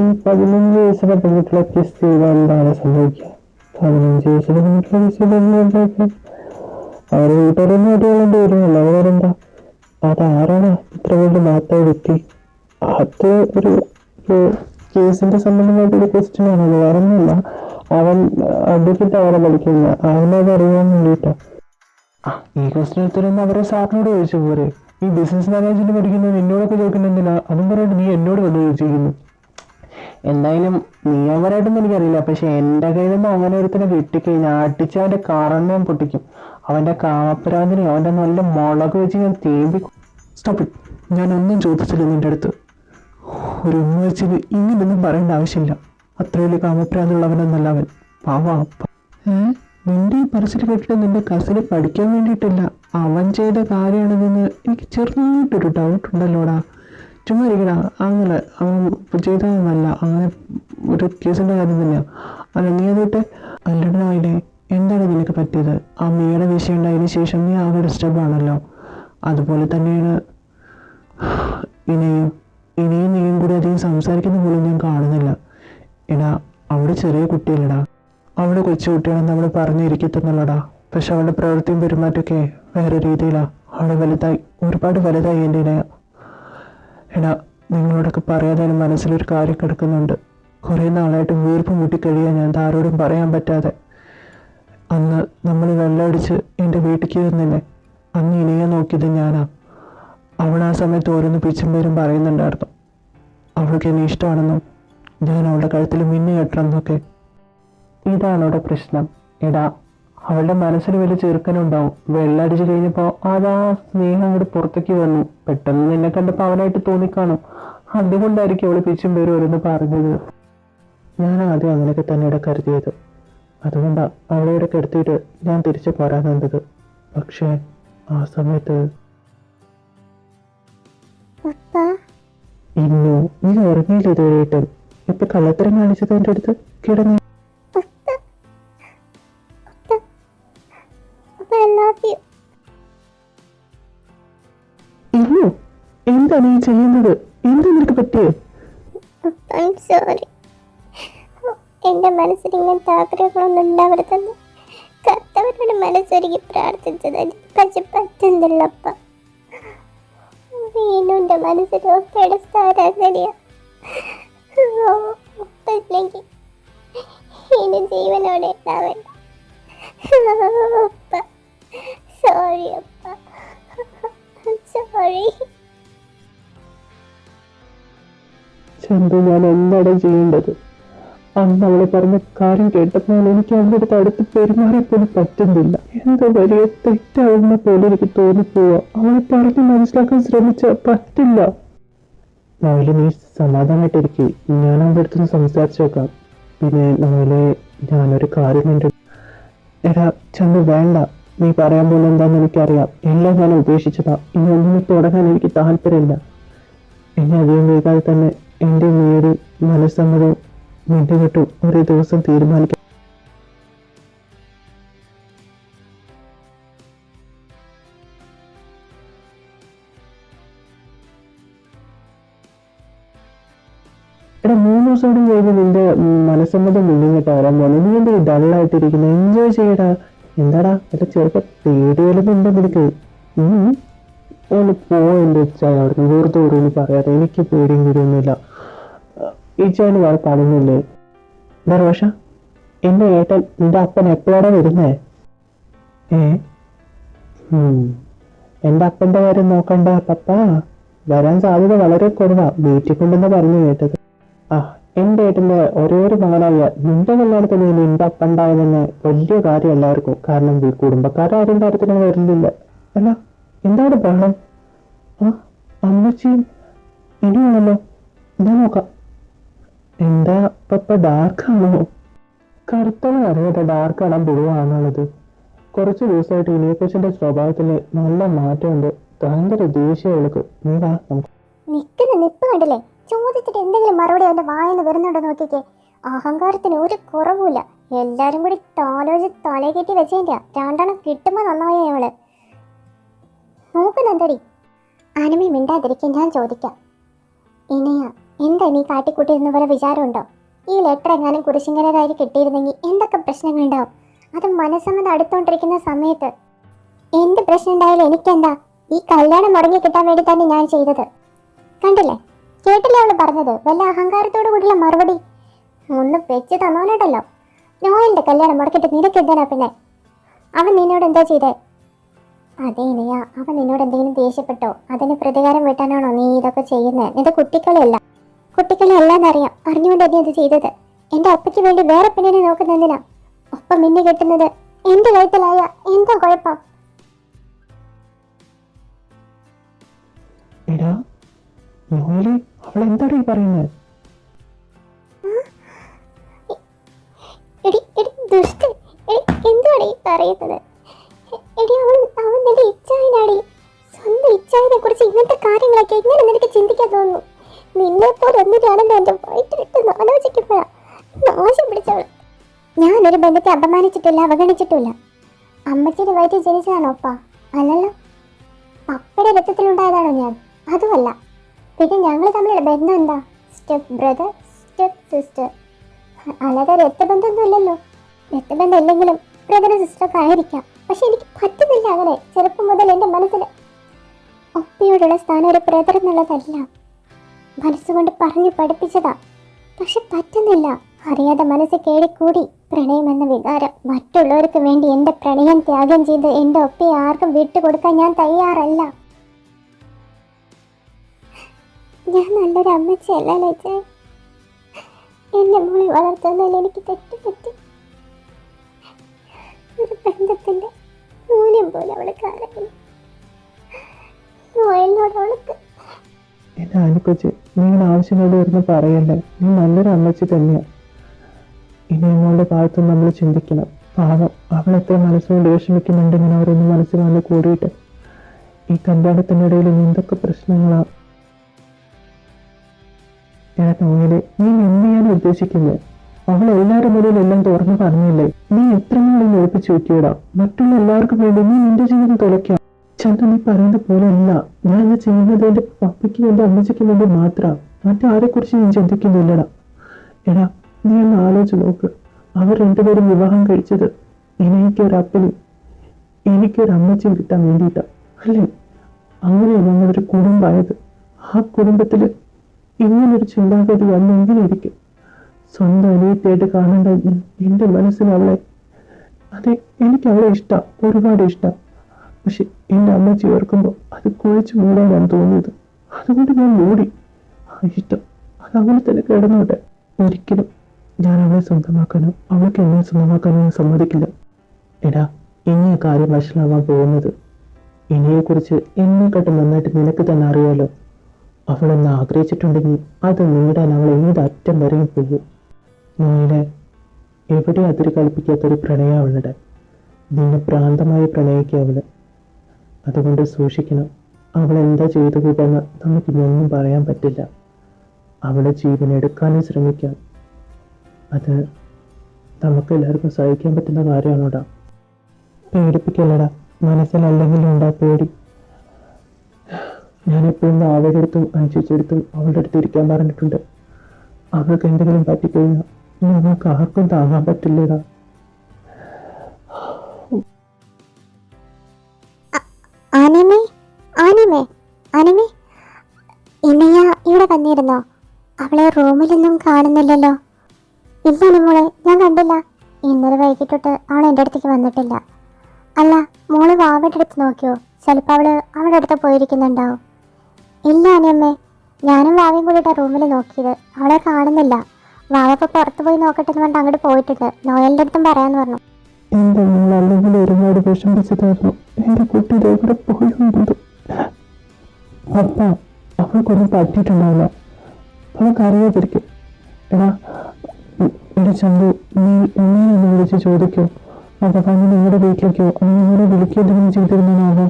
ഈ 15 വയസ്സിലെ പെൺകുട്ടികളെ കിസ് ചെയ്താൽ എന്താണ് സംഭവിക്കുക? 15 വയസ്സിലെ പെൺകുട്ടികളെ കിസ് ചെയ്താൽ അവരെ വീട്ടുകാരൊന്നും അടികളുണ്ട് വരുമല്ലോ, അവരെന്താ? അതാരാണ് ഇത്ര വലിയ മാറ്റായ വ്യക്തി? അത് ഒരു കേസിന്റെ സംബന്ധമായിട്ടൊരു ക്വസ്റ്റ്യൻ ആണത്, വേറൊന്നുമില്ല. അവൻ അഡ്വക്കേറ്റ് ആവാൻ പഠിക്കുന്ന, അവനത് അറിയാൻ വേണ്ടിയിട്ടാ. ഈ ക്വസ്റ്റ്യൻ എടുത്തിരുന്ന് അവരെ സാറിനോട് ചോദിച്ചു പോരെ? ഈ ബിസിനസ് മാനേജ്മെന്റ് പഠിക്കുന്നത് നിന്നോടൊക്കെ ചോദിക്കുന്നെന്തിനാ? അതും പറഞ്ഞിട്ട് നീ എന്നോട് വന്ന് ചോദിച്ചിരിക്കുന്നു. എന്തായാലും നീ അവരായിട്ടൊന്നും എനിക്കറിയില്ല, പക്ഷെ എൻ്റെ കയ്യിൽ നിന്ന് അങ്ങനെ ഒരുത്തിനെ കിട്ടിക്കഴിഞ്ഞാൽ അടിച്ച് അവൻ്റെ കറണ്ണ പൊട്ടിക്കും. അവൻ്റെ കാമപ്പരാന്തിനെ അവൻ്റെ നല്ല മുളക് വെച്ച് ഞാൻ തേമ്പി. സ്റ്റോപ്പ്. ഞാനൊന്നും ചോദിച്ചില്ല നിൻ്റെ അടുത്ത്. ഒരു ഉമ്മ വെച്ചിന് ഇങ്ങനൊന്നും പറയേണ്ട ആവശ്യമില്ല. അത്ര വലിയ കാമപ്രാന്തുള്ളവനൊന്നല്ല അവൻ, പാവാ. നിന്റെ ഈ പറച്ചിൽ കേട്ടിട്ട് നിന്റെ കസിന് പഠിക്കാൻ വേണ്ടിയിട്ടില്ല, അവൻ ചെയ്ത കാര്യമാണെന്ന് എനിക്ക് ചെറുതായിട്ടൊരു ഡൗട്ട് ഉണ്ടല്ലോടാ. ചുമ്മാ ഇരിക്കടാ. അങ്ങനെ അവൻ ചെയ്തതൊന്നല്ല, അങ്ങനെ ഒരു കേസിൻ്റെ കാര്യം തന്നെയാണ്. അല്ല നീ അതിട്ട് അല്ലടായില്ലേ, എന്താണ് നിനക്ക് പറ്റിയത്? ആ മീയുടെ വിഷയം ഉണ്ടായതിനു ശേഷം നീ ആകെ ഡിസ്റ്റർബ് ആണല്ലോ. അതുപോലെ തന്നെയാണ് ഇനിയും നീയും കൂടി അധികം സംസാരിക്കുന്ന പോലും ഞാൻ കാണുന്നില്ല. എടാ അവിടെ ചെറിയ കുട്ടിയല്ലടാ, അവിടെ കൊച്ചു കുട്ടിയാണെന്ന് അവൾ പറഞ്ഞിരിക്കത്തുന്നുള്ളടാ. പക്ഷെ അവളുടെ പ്രവൃത്തിയും പെരുമാറ്റമൊക്കെ വേറെ രീതിയിലാണ്. അവളെ വലുതായി, ഒരുപാട് വലുതായി എൻ്റെ ഇണയ. എടാ നിങ്ങളോടൊക്കെ പറയാതായാലും മനസ്സിലൊരു കാര്യം കിടക്കുന്നുണ്ട്. കുറേ നാളായിട്ട് വീർപ്പ് മുട്ടിക്കഴിയാൻ ഞാൻ ആരോടും പറയാൻ പറ്റാതെ. അന്ന് നമ്മൾ വെള്ളമടിച്ച് എൻ്റെ വീട്ടിലേക്ക് വന്നില്ലേ, അന്ന് ഇണയെ നോക്കിയത് ഞാനാ. അവൾ ആ സമയത്ത് ഓരോന്ന് പിച്ചും പേരും പറയുന്നുണ്ടായിരുന്നു. അവൾക്ക് എന്നെ ഇഷ്ടമാണെന്നും ഞാൻ അവളുടെ കഴുത്തിൽ മിന്നു കെട്ടണമെന്നൊക്കെ. ഇതാണ് അവിടെ പ്രശ്നം. എടാ അവളുടെ മനസ്സിൽ വലിയ ചെറുക്കനുണ്ടാവും. വെള്ളടിച്ച് കഴിഞ്ഞപ്പോൾ അതാ സ്നേഹം അങ്ങോട്ട് പുറത്തേക്ക് വന്നു. പെട്ടെന്ന് നിന്നെ കണ്ടപ്പോൾ അവനായിട്ട് തോന്നിക്കാണും. അതുകൊണ്ടായിരിക്കും അവൾ പിച്ചും പേരും ഓരോന്ന് പറഞ്ഞത്. ഞാൻ ആദ്യം അങ്ങനെയൊക്കെ തന്നെയാണ് കരുതിയത്. അതുകൊണ്ടാണ് അവളെ ഇവിടെ കെടുത്തിയിട്ട് ഞാൻ തിരിച്ചു പോരാൻ നിന്നത്. പക്ഷേ ആ സമയത്ത് ഇന്നു നീ ഉറങ്ങിയില്ല ഇതുവരെയായിട്ടും. ഇപ്പൊ കള്ളത്തരം കാണിച്ചത് എൻ്റെ അടുത്ത് കിടന്നു. ഇന്നു എന്താ നീ ചെയ്യുന്നത്? എന്താ നിനക്ക് പറ്റിയത്? എന്റെ മനസ്സിൽ ഇങ്ങനത്തെ ആഗ്രഹങ്ങളൊന്നും ഉണ്ടാവരുതെന്ന് കർത്തവരുടെ മനസ്സൊരുക്കി പ്രാർത്ഥിച്ചത് പക്ഷെ പറ്റുന്നില്ലപ്പ. വീണ്ടും മനസ്സിൽ ഒപ്പയുടെ സ്ഥാരാധനയാ. ഒപ്പില്ലെങ്കിൽ ഇനി ജീവനോടെ ഉണ്ടാവണ്ട. ഒപ്പ സോറി അപ്പ, സോറി. ചന്തു, ഞാൻ എന്താണ് ചെയ്യേണ്ടത്? അന്ന് അവളെ പറഞ്ഞ കാര്യം കേട്ടപ്പോൾ എനിക്ക് അവളുടെ അടുത്ത് അടുത്ത് പെരുമാറിപ്പോലും പറ്റുന്നില്ല. എന്തോ വലിയ തെറ്റാവുന്ന പോലെ എനിക്ക് തോന്നിപ്പോവാ. അവളെ പറഞ്ഞ് മനസ്സിലാക്കാൻ ശ്രമിച്ചാൽ പറ്റില്ല. നോവല് നീ സമാധാനമായിട്ടിരിക്കും, ഞാൻ അവളുടെ അടുത്തൊന്ന് സംസാരിച്ചു നോക്കാം. പിന്നെ നോവലെ ഞാനൊരു കാര്യം എൻ്റെ എടാ ചന്തു വേണ്ട, നീ പറയാൻ പോകുന്നത് എന്താണെന്ന് എനിക്കറിയാം. എല്ലാം ഞാൻ ഉപേക്ഷിച്ചതാ. ഇനി ഒന്നിനും തുടങ്ങാൻ എനിക്ക് താല്പര്യമില്ല. എന്നെ അധികം വൈകാതെ തന്നെ എൻ്റെ നേടി മനസ്സമ്മതവും നിന്റെ കിട്ടും ഒരു ദിവസം തീരുമാനിക്കാം. എടാ 3 ദിവസം കൂടി കഴിഞ്ഞ് നിന്റെ മനസ്സമ്മതം മുന്നിട്ട് വരാൻ പോലെ നീ എന്ത് ഡള്ളായിട്ടിരിക്കുന്നത്? എൻജോയ് ചെയ്യടാ. എന്താടാ എന്റെ ചെറുപ്പം പേടികളുണ്ടോ നിനക്ക്? ഒന്ന് പോയെന്റെ ഇച്ചായ അവിടെ വെറുതെ ഓരോന്ന് പറയാതെ. എനിക്ക് പേടിയും കൂടിയൊന്നുമില്ല. ഇച്ചായന് വേറെ കളഞ്ഞില്ലേ? എന്താ റോഷ, എന്റെ ഏട്ടൻ നിന്റെ അപ്പൻ എപ്പോഴാണ് വരുന്നേ? എന്റെ അപ്പന്റെ കാര്യം നോക്കണ്ട പപ്പ, വരാൻ സാധ്യത വളരെ കുറവാ. വീട്ടിൽ കൊണ്ടെന്ന് പറഞ്ഞു കേട്ടത്. എന്റെ ഏട്ടന്റെ ഒരേ ഒരു മകനായ നിന്റെ കല്യാണത്തിന് നിന്റെ അപ്പണ്ടാവുന്ന വലിയ കാര്യം എല്ലാവർക്കും. കാരണം കുടുംബക്കാരും കാര്യത്തിനും വരുന്നില്ല. അല്ല എന്താണ് ബഹളം? അമ്മച്ചിയും ഇനിയാണല്ലോ. എന്താ നോക്കാം. എന്താ പപ്പ ഡാർക്കാണോ? കറുത്തവൻ അറിയാതെ ഡാർക്ക് കാണാൻ പോകുകയാണുള്ളത്. കുറച്ച് ദിവസമായിട്ട് ഇനിയെക്കുറിച്ചിന്റെ സ്വഭാവത്തിൽ നല്ല മാറ്റമുണ്ട്. ഭയങ്കര ദേഷ്യമവൾക്ക്. നീ വാ നമുക്ക്. നിൽക്കുന്ന നിപ്പ് കണ്ടില്ലേ? ചോദിച്ചിട്ട് എന്തെങ്കിലും മറുപടി അവന്റെ വായന വരുന്നുണ്ടോ നോക്കിക്കേ. അഹങ്കാരത്തിന് ഒരു കുറവുമില്ല. എല്ലാരും കൂടി താലോചിച്ച് തലയെ കെട്ടി വെച്ചേന്റെ രണ്ടെണ്ണം കിട്ടുമ്പോ നന്നായ അവള് നോക്കുന്നെന്തടി. ആനമി മിണ്ടാതിരിക്കും, ഞാൻ ചോദിക്കാം. ഇനിയാ എന്താ നീ കാട്ടിക്കൂട്ടിയിരുന്ന പോലെ വിചാരമുണ്ടോ? ഈ ലെറ്റർ എങ്ങാനും കുരിശിങ്കരായി കിട്ടിയിരുന്നെങ്കിൽ എന്തൊക്കെ പ്രശ്നങ്ങളുണ്ടാവും? അത് മനസ്സമ്മതം അടുത്തോണ്ടിരിക്കുന്ന സമയത്ത് എന്ത് പ്രശ്നം ഉണ്ടായാലും എനിക്കെന്താ? ഈ കല്യാണം മുടങ്ങി കിട്ടാൻ വേണ്ടി തന്നെ ഞാൻ ചെയ്തത്. കണ്ടില്ലേ, കേട്ടില്ലേ അവള് പറഞ്ഞത്? വല്ല അഹങ്കാരത്തോടു കൂടിയുള്ള മറുപടി ഒന്ന് വെച്ച് തന്നോലുണ്ടല്ലോ. നോയലിന്റെ കല്യാണം മുടക്കിട്ട് നിനക്ക് എന്തിനാ പിന്നെ? അവൻ നിന്നോട് എന്താ ചെയ്തേ? അതേ ഇനിയാ, അവൻ നിന്നോട് എന്തെങ്കിലും ദേഷ്യപ്പെട്ടോ? അതിന് പ്രതികാരം വീട്ടാനാണോ നീ ഇതൊക്കെ ചെയ്യുന്നത്? നിന്റെ കുട്ടിക്കളിയല്ല, കുട്ടിക്കളിയല്ലാന്നറിയാം. അറിഞ്ഞുകൊണ്ട് നീ ഇത് ചെയ്തത്. എന്റെ അപ്പയ്ക്ക് വേണ്ടി വേറെ പെണ്ണിനെ നോക്കുന്നതിനാ. ഒപ്പം മിന്നി കെട്ടുന്നത് എന്റെ കഴുത്തിലായ എന്താ കുഴപ്പം? അവളെന്താടി പറയുന്നത്? എന്താണ് ഈ പറയുന്നത്? എടി അവൻ നിന്റെ ഇച്ഛായനാടി. സ്വന്തം ഇച്ഛായനെ കുറിച്ച് ഇങ്ങനത്തെ കാര്യങ്ങളൊക്കെ എങ്ങനെ നിനക്ക് ചിന്തിക്കാൻ തോന്നുന്നു? നിന്നെ പോലെ ഒന്നിനാണെന്ന് എന്റെ വയറ്റിലിട്ടെന്ന് ആലോചിക്കുമ്പോഴാ നാശം പിടിച്ചവള്. ഞാനൊരു ബന്ധത്തെ അപമാനിച്ചിട്ടില്ല, അവഗണിച്ചിട്ടില്ല. അമ്മച്ചിയുടെ വയറ്റിൽ ജനിച്ചതാണോ അപ്പ? അല്ലല്ലോ. പപ്പയുടെ രക്തത്തിലുണ്ടായതാണോ ഞാൻ? അതുമല്ല. പിന്നെ ഞങ്ങൾ തമ്മിലുള്ള ബന്ധം എന്താ? Step brother, step sister. അല്ലാതെ രക്തബന്ധമൊന്നും ഇല്ലല്ലോ. രക്തബന്ധം ഇല്ലെങ്കിലും ബ്രദറും സിസ്റ്ററൊക്കെ ആയിരിക്കാം. പക്ഷെ എനിക്ക് പറ്റുന്നില്ല അങ്ങനെ. ചെറുപ്പം മുതൽ എൻ്റെ മനസ്സിൽ ഒപ്പയോടുള്ള സ്ഥാനം ഒരു ബ്രദർ എന്നുള്ളതല്ല. മനസ്സുകൊണ്ട് പറഞ്ഞു പഠിപ്പിച്ചതാ. പക്ഷെ പറ്റുന്നില്ല. അറിയാതെ മനസ്സ് കേടിക്കൂടി. പ്രണയം എന്ന വികാരം. മറ്റുള്ളവർക്ക് വേണ്ടി എൻ്റെ പ്രണയം ത്യാഗം ചെയ്ത് എൻ്റെ ഒപ്പയെ ആർക്കും വിട്ടുകൊടുക്കാൻ ഞാൻ തയ്യാറല്ല. ഞാൻ നല്ലൊരു അമ്മച്ചിയല്ല ലജ്ജ. എന്നെ മോളെ വളർത്തുന്നതിൽ എനിക്ക് തെറ്റുപറ്റി. ഒരു ബന്ധത്തിന്റെ മൂല്യം പോലെ അവൾക്ക് അറിയില്ല. നോയലിനോട് അവൾക്ക് എന്നെ അനുപ്പച്ച് നിങ്ങൾ ആവശ്യങ്ങളോട് വരുന്ന പറയല്ലേ. നീ നല്ലൊരു അമ്മച്ചി തന്നെയാ. ഇനി നമ്മളുടെ ഭാഗത്തും നമ്മൾ ചിന്തിക്കണം. പാവം അവൾ എത്ര മനസ്സുകൊണ്ട് വിഷമിക്കുന്നുണ്ടെങ്കിൽ അവരൊന്ന് മനസ്സിൽ വന്ന് കൂടിയിട്ട് ഈ കല്യാണത്തിനിടയിൽ എന്തൊക്കെ പ്രശ്നങ്ങളാ. നോയല്, നീ എന്ത് ചെയ്യാൻ ഉദ്ദേശിക്കുന്നത്? അവൾ എല്ലാവരുടെ മുന്നിൽ എല്ലാം തുറന്നു പറഞ്ഞില്ലേ? നീ എത്ര നാളും ഒളിപ്പിച്ചു വെക്കിയടാ. മറ്റുള്ള എല്ലാവർക്കും വേണ്ടി നീ നിന്റെ ജീവിതം തുലയ്ക്കാം. ചന്തു, നീ പറയുന്ന പോലെ അല്ല ഞാൻ ഇത് ചെയ്യുന്നത്. എന്റെ പപ്പയ്ക്കും എന്റെ അമ്മച്ചയ്ക്കും വേണ്ടി മാത്രം. മറ്റാരെ കുറിച്ച് ഞാൻ ചിന്തിക്കുന്നില്ലടാ. എടാ, നീ ഒന്ന് ആലോചിച്ച് നോക്ക്. അവർ രണ്ടുപേരും വിവാഹം കഴിച്ചത് എനിക്കൊരപ്പനും എനിക്കൊരു അമ്മച്ചിയും കിട്ടാൻ വേണ്ടിയിട്ടാ അല്ലേ? അങ്ങനെയാണ് ഞങ്ങളൊരു കുടുംബമായത്. ആ കുടുംബത്തില് ഇങ്ങനൊരു ചിന്താഗതി വന്നെങ്ങനെ ഇരിക്കും? സ്വന്തം അനിയത്തിയായിട്ട് കാണേണ്ട എൻ്റെ മനസ്സിന് അവളെ, അതെ എനിക്ക് അവളെ ഇഷ്ടം, ഒരുപാട് ഇഷ്ടം. പക്ഷെ എൻ്റെ അമ്മച്ചി ഓർക്കുമ്പോൾ അത് കുഴിച്ചു മൂടാനാണ് തോന്നിയത്. അതുകൊണ്ട് ഞാൻ മൂടി. ആ ഇഷ്ടം അതങ്ങനെ തന്നെ കിടന്നോട്ടെ. ഒരിക്കലും ഞാൻ അവളെ സ്വന്തമാക്കാനോ അവൾക്ക് എന്നെ സ്വന്തമാക്കാനോ ഞാൻ സമ്മതിക്കില്ല. എടാ, ഇനി ആ കാര്യം വഷളാവാൻ പോകുന്നത്. ഇനിയെക്കുറിച്ച് എന്നെക്കാട്ടും നന്നായിട്ട് നിനക്ക് തന്നെ അറിയാലോ. അവളൊന്ന് ആഗ്രഹിച്ചിട്ടുണ്ടെങ്കിൽ അത് നേടാൻ അവൾ ഏത് അറ്റം വരെയും പോകും. നോയിലെ, എവിടെ അതിര് കൽപ്പിക്കാത്തൊരു പ്രണയം അവളുടെ. നിന്നെ പ്രാന്തമായി പ്രണയിക്കുക അവള്. അതുകൊണ്ട് സൂക്ഷിക്കണം. അവൾ എന്താ ചെയ്തു കൂട്ടാന്ന് നമുക്കിതൊന്നും പറയാൻ പറ്റില്ല. അവളെ ജീവൻ എടുക്കാനും ശ്രമിക്കാം. അത് നമുക്ക് എല്ലാവർക്കും സഹിക്കാൻ പറ്റുന്ന കാര്യമാണോടാ. പേടിപ്പിക്കല്ലടാ. മനസ്സിലല്ലെങ്കിലും ഉണ്ടാ പേടി. ഞാനെപ്പോഴും അവളുടെ അടുത്തും അനുസരിച്ചെടുത്തും അവളുടെ അടുത്ത് ഇരിക്കാൻ പറഞ്ഞിട്ടുണ്ട്. അവൾക്ക് എന്തെങ്കിലും പറ്റിക്കഴിഞ്ഞാൽ ഞങ്ങൾക്ക് ആർക്കും താങ്ങാൻ പറ്റില്ലടാ. ആനമേ ആനമേ ആനമേ ഇന്നയ്യ ഇവിടെ വന്നിരുന്നോ? അവളെ റൂമിലൊന്നും കാണുന്നില്ലല്ലോ. ഇല്ല മോളെ, ഞാൻ കണ്ടില്ല. ഇന്നലെ വൈകിട്ടോട്ട് അവൾ എൻ്റെ അടുത്തേക്ക് വന്നിട്ടില്ല. അല്ല, മോള് വാവയുടെ അടുത്ത് നോക്കിയോ? ചിലപ്പോൾ അവളുടെ അടുത്ത് പോയിരിക്കുന്നുണ്ടാവും. ഇല്ല അനിയമ്മേ, ഞാനും വാവയും കൂടിയിട്ടാണ് റൂമിൽ നോക്കിയത്. അവളെ കാണുന്നില്ല. വാവ ഇപ്പോൾ പുറത്ത് പോയി നോക്കട്ടെ എന്ന് പറഞ്ഞിട്ട് അങ്ങോട്ട് പോയിട്ടുണ്ട്. നോയലിൻ്റെ അടുത്തും പറയാമെന്ന് പറഞ്ഞു. എൻ്റെ മോൾ അല്ലെങ്കിൽ ഒരുപാട് വിഷമിച്ചതായിരുന്നു. എൻ്റെ കുട്ടി എവിടെ പോയിരുന്നത്? അപ്പ അവൾക്കൊന്നും പറ്റിയിട്ടുണ്ടാവില്ല. അവൾക്ക് അറിയാതിരിക്കും. എടാ എന്റെ ചന്തു, നീ എന്നെ ഒന്ന് വിളിച്ച് ചോദിക്കോ? അതൊക്കെ നീ നിങ്ങളുടെ വീട്ടിലേക്കോ അല്ലെങ്കിൽ നിങ്ങളെ വിളിക്കുകയെന്തെങ്കിലും ചെയ്തിരുന്നതാണോ?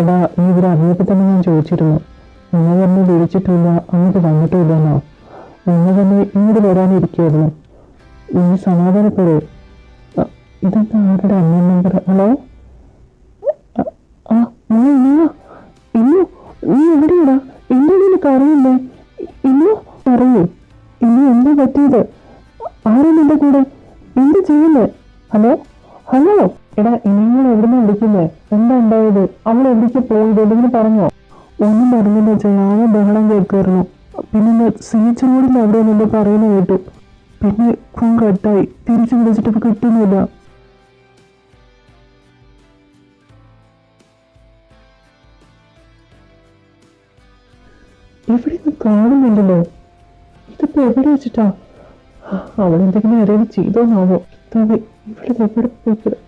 എടാ നീ ഇവിടെ അറിയപ്പോൾ തന്നെ ഞാൻ ചോദിച്ചിരുന്നു. നിങ്ങൾ തന്നെ വിളിച്ചിട്ടില്ല, അങ്ങോട്ട് വന്നിട്ടില്ല എന്നോ? നിങ്ങൾ തന്നെ ഇങ്ങോട്ട് വരാനിരിക്കുമായിരുന്നു. നീ സമാധാനപ്പെടേ. ഇതെന്താ ആരുടെ അമ്മ നമ്പർ? ഹലോ, ഇന്നു നീ എവിടെയാടാ? എന്താണ് നിനക്ക് അറിയില്ലേ? ഇന്നു പറയൂ, ഇന്നു എന്താ പറ്റിയത്? ആരാ നിന്റെ കൂടെ? എന്ത് ചെയ്യുന്നേ? ഹലോ ഹലോ, എടാ നിങ്ങൾ എവിടുന്ന വിളിക്കുന്നേ? എന്താ ഉണ്ടായത്? അവൾ എവിടേക്ക് പോയത്? എന്തെങ്കിലും പറഞ്ഞോ? ഒന്നും പറഞ്ഞില്ല വെച്ചാൽ ആകെ ബഹളം കേൾക്കായിരുന്നു. പിന്നെ സീച്ചറോടില്ല അവിടെ എന്നെ പറയുന്നത് കേട്ടു. പിന്നെ ഫോൺ കട്ടായി. തിരിച്ചു വിളിച്ചിട്ട് കിട്ടുന്നില്ല. എവിടെയൊന്നും കാണുന്നില്ലല്ലോ. ഇതിപ്പോ എവിടെ വെച്ചിട്ടാ? അവളെന്തെങ്കിലും ഇടയിൽ ചെയ്തോന്നാവോ? ഇവിടെ എവിടെ പോയിക്കൂടെ?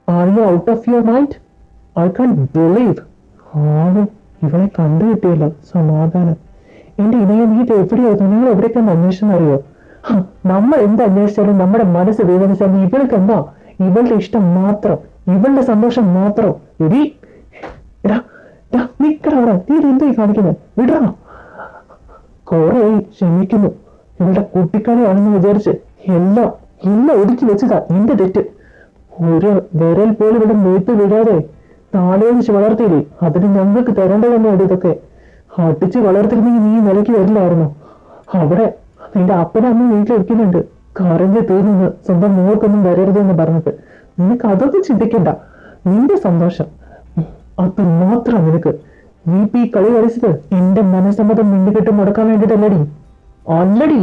Are you out of your mind? I can't believe. ഇവളെ കണ്ടു കിട്ടിയല്ലോ, സമാധാനം. എന്റെ ഇണയെ നീ എവിടെയായിരുന്നു? നിങ്ങൾ എവിടേക്കാണ് അന്വേഷണം അറിയോ? നമ്മൾ എന്ത് അന്വേഷിച്ചാലും നമ്മുടെ മനസ്സ് വേദനിച്ചാലും ഇവൾക്ക് എന്താ? ഇവളുടെ ഇഷ്ടം മാത്രം, ഇവളുടെ സന്തോഷം മാത്രം. നിക്കടവിടെ. നീ എന്തായി കാണിക്കുന്നത്? വിടറ. കൊറേ ക്ഷമിക്കുന്നു. ഇവളുടെ കുട്ടിക്കളിയാണെന്ന് വിചാരിച്ച് എല്ലാം ഒതുക്കി വെച്ചതാ എന്റെ തെറ്റ്. ഒരു വിരൽ പോലും ഇവിടെ മേത്ത് വിടാതെ താലോലിച്ച് വളർത്തിയില്ലേ? അതിന് ഞങ്ങൾക്ക് തരേണ്ടത് തന്നെയാണ് ഇതൊക്കെ. അടിച്ച് വളർത്തിരുന്നെങ്കിൽ നീ നിലയ്ക്ക് വരില്ലായിരുന്നു. അവിടെ നിന്റെ അപ്പനും അമ്മ വീട്ടിലിരിക്കുന്നുണ്ട്, കരഞ്ഞ് തീർന്ന് സ്വന്തം മോൾക്കൊന്നും വരരുതെന്ന് പറഞ്ഞിട്ട്. നിനക്ക് അതൊക്കെ ചിന്തിക്കണ്ട. നിന്റെ സന്തോഷം അത് മാത്രം നിനക്ക്. നീ ഇപ്പൊ ഈ കളി കളിച്ചത് എന്റെ മനസ്സമ്മതം മിണ്ടിക്കെട്ട് മുടക്കാൻ വേണ്ടിട്ടല്ലടി. അല്ലടി,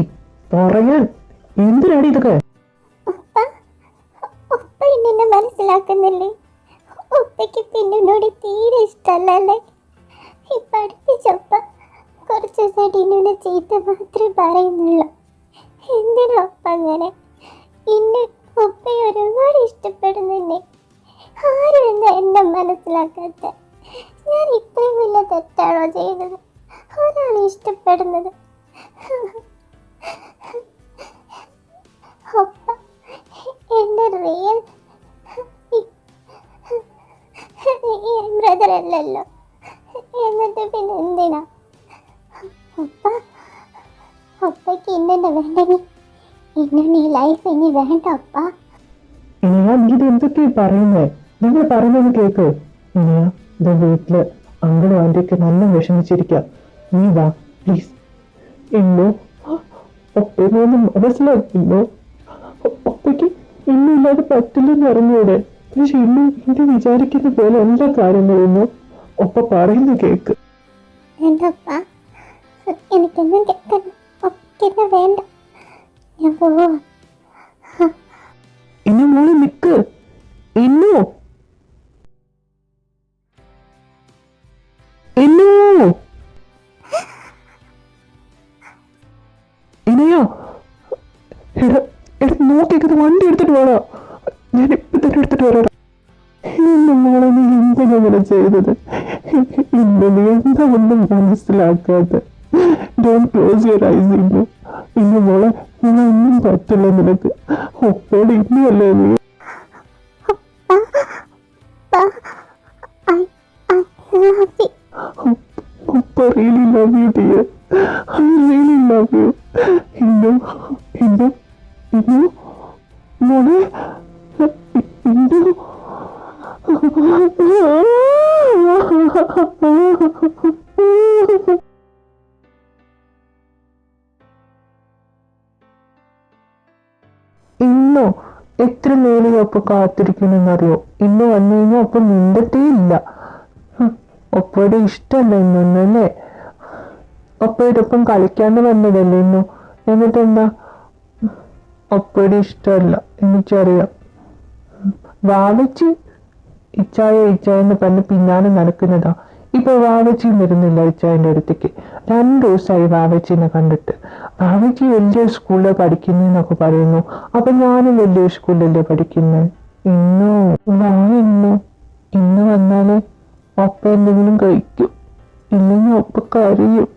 പറയാൻ എന്തിനാടി ഇതൊക്കെ? എന്നെ മനസ്സിലാക്കുന്നില്ലേ? ഉപ്പയ്ക്ക് പിന്നോട് തീരെ ഇഷ്ടമല്ലേ? ഇപ്പൊ അടുപ്പിച്ചപ്പ കുറച്ച് ദിവസമായിട്ട് എന്നോട് ചീത്ത മാത്രമേ പറയുന്നുള്ളൂ. എന്തിനാ ഉപ്പ അങ്ങനെ? ഇന്ന് ഉപ്പയെ ഒരുപാട് ഇഷ്ടപ്പെടുന്നുണ്ട്. ആരും എന്താ എന്നെ മനസ്സിലാക്കാത്ത? ഞാൻ ഇത്രയും വലിയ തെറ്റാണോ ചെയ്തത്? ഒരാളെ ഇഷ്ടപ്പെടുന്നത്? ഉപ്പ എന്റെ റിയൽ ബ്രദർ അല്ലല്ലോ. എന്നിട്ട് പിന്നെ എന്തിനാ ഉപ്പയ്ക്ക് ഇന്നെ വേണ്ടെങ്കിൽ ഇന്നെ ഈ ലൈഫ് ഇനി വേണ്ട ഉപ്പ. നീ എന്തൊക്കെയാ പറയുന്നേ? നിങ്ങൾ പറയുന്നത് കേക്ക്. ഇനി വീട്ടില് അങ്കിളും ആന്റിയൊക്കെ നല്ല വിഷമിച്ചിരിക്കാം. നീ വാ പ്ലീസ്. ഇന്നോ ഒപ്പയൊന്നും മനസ്സിലാക്കില്ലോ. ഒപ്പയ്ക്ക് ഇന്നില്ലാതെ പറ്റില്ലെന്ന് അറിഞ്ഞൂടെ? പക്ഷെ ഇന്ന് എന്റെ വിചാരിക്കുന്ന പോലെ എല്ലാ കാര്യങ്ങളും ഒപ്പ പറയുന്ന കേക്ക്. വേണ്ടപ്പ, എനിക്കൊന്നും കേൾക്കണം. ഒക്കെന്നെ വേണ്ട. ഞാൻ പോവാ. ഇനി മോള് നിക്ക്. ഇന്നോ വണ്ടി എടുത്തിട്ട് വേണോ? ഞാൻ ഇപ്പൊ തന്നെ എടുത്തിട്ട് വരാം. എന്റെ മോളെ നീ എന്തിനാ ഇങ്ങനെ ചെയ്തത്? ഇന്ന് നീ എന്താ ഒന്നും മനസ്സിലാക്കാത്ത? ഡോണ്ട് ക്ലോസ് യുവർ ഐസ് ഇന്നു. ഇന്ന് മോളെ ഒന്നും പറ്റില്ല നിനക്ക്. ഒപ്പോടെ ഇനിയല്ലേ നീ? Papa really love you, dear. I really love you. Indu, മോളെ, Indu. ഇന്നോ എത്ര നേരം ഒപ്പം കാത്തിരിക്കണമെന്നറിയോ? ഇന്ന് വന്നു കഴിഞ്ഞാൽ ഒപ്പം നിന്നിട്ടേ ഇല്ല. ഒപ്പയുടെ ഇഷ്ടമല്ല ഇന്നൊന്നല്ലേ? ഒപ്പയുടെ ഒപ്പം കളിക്കാണ്ട് വന്നതല്ലേ ഇന്നു? എന്നിട്ടെന്താ? ഒപ്പയുടെ ഇഷ്ടമല്ല എനിക്കറിയാം. വാവച്ചി ഇച്ചായെന്ന് പറഞ്ഞ് പിന്നാലെ നടക്കുന്നതാ. ഇപ്പൊ വാവച്ചിയും വരുന്നില്ല ഇച്ചായന്റെ അടുത്തേക്ക്. 2 ദിവസമായി വാവച്ചിനെ കണ്ടിട്ട്. വാവച്ചി വലിയ സ്കൂളിൽ പഠിക്കുന്നതെന്നൊക്കെ പറയുന്നു. അപ്പൊ ഞാനും വലിയ സ്കൂളിലല്ലേ പഠിക്കുന്നത്. ഇന്ന് വന്നാല് ഒപ്പ എന്തെങ്കിലും കഴിക്കും, ഇല്ലെങ്കിൽ ഒപ്പ കരയും.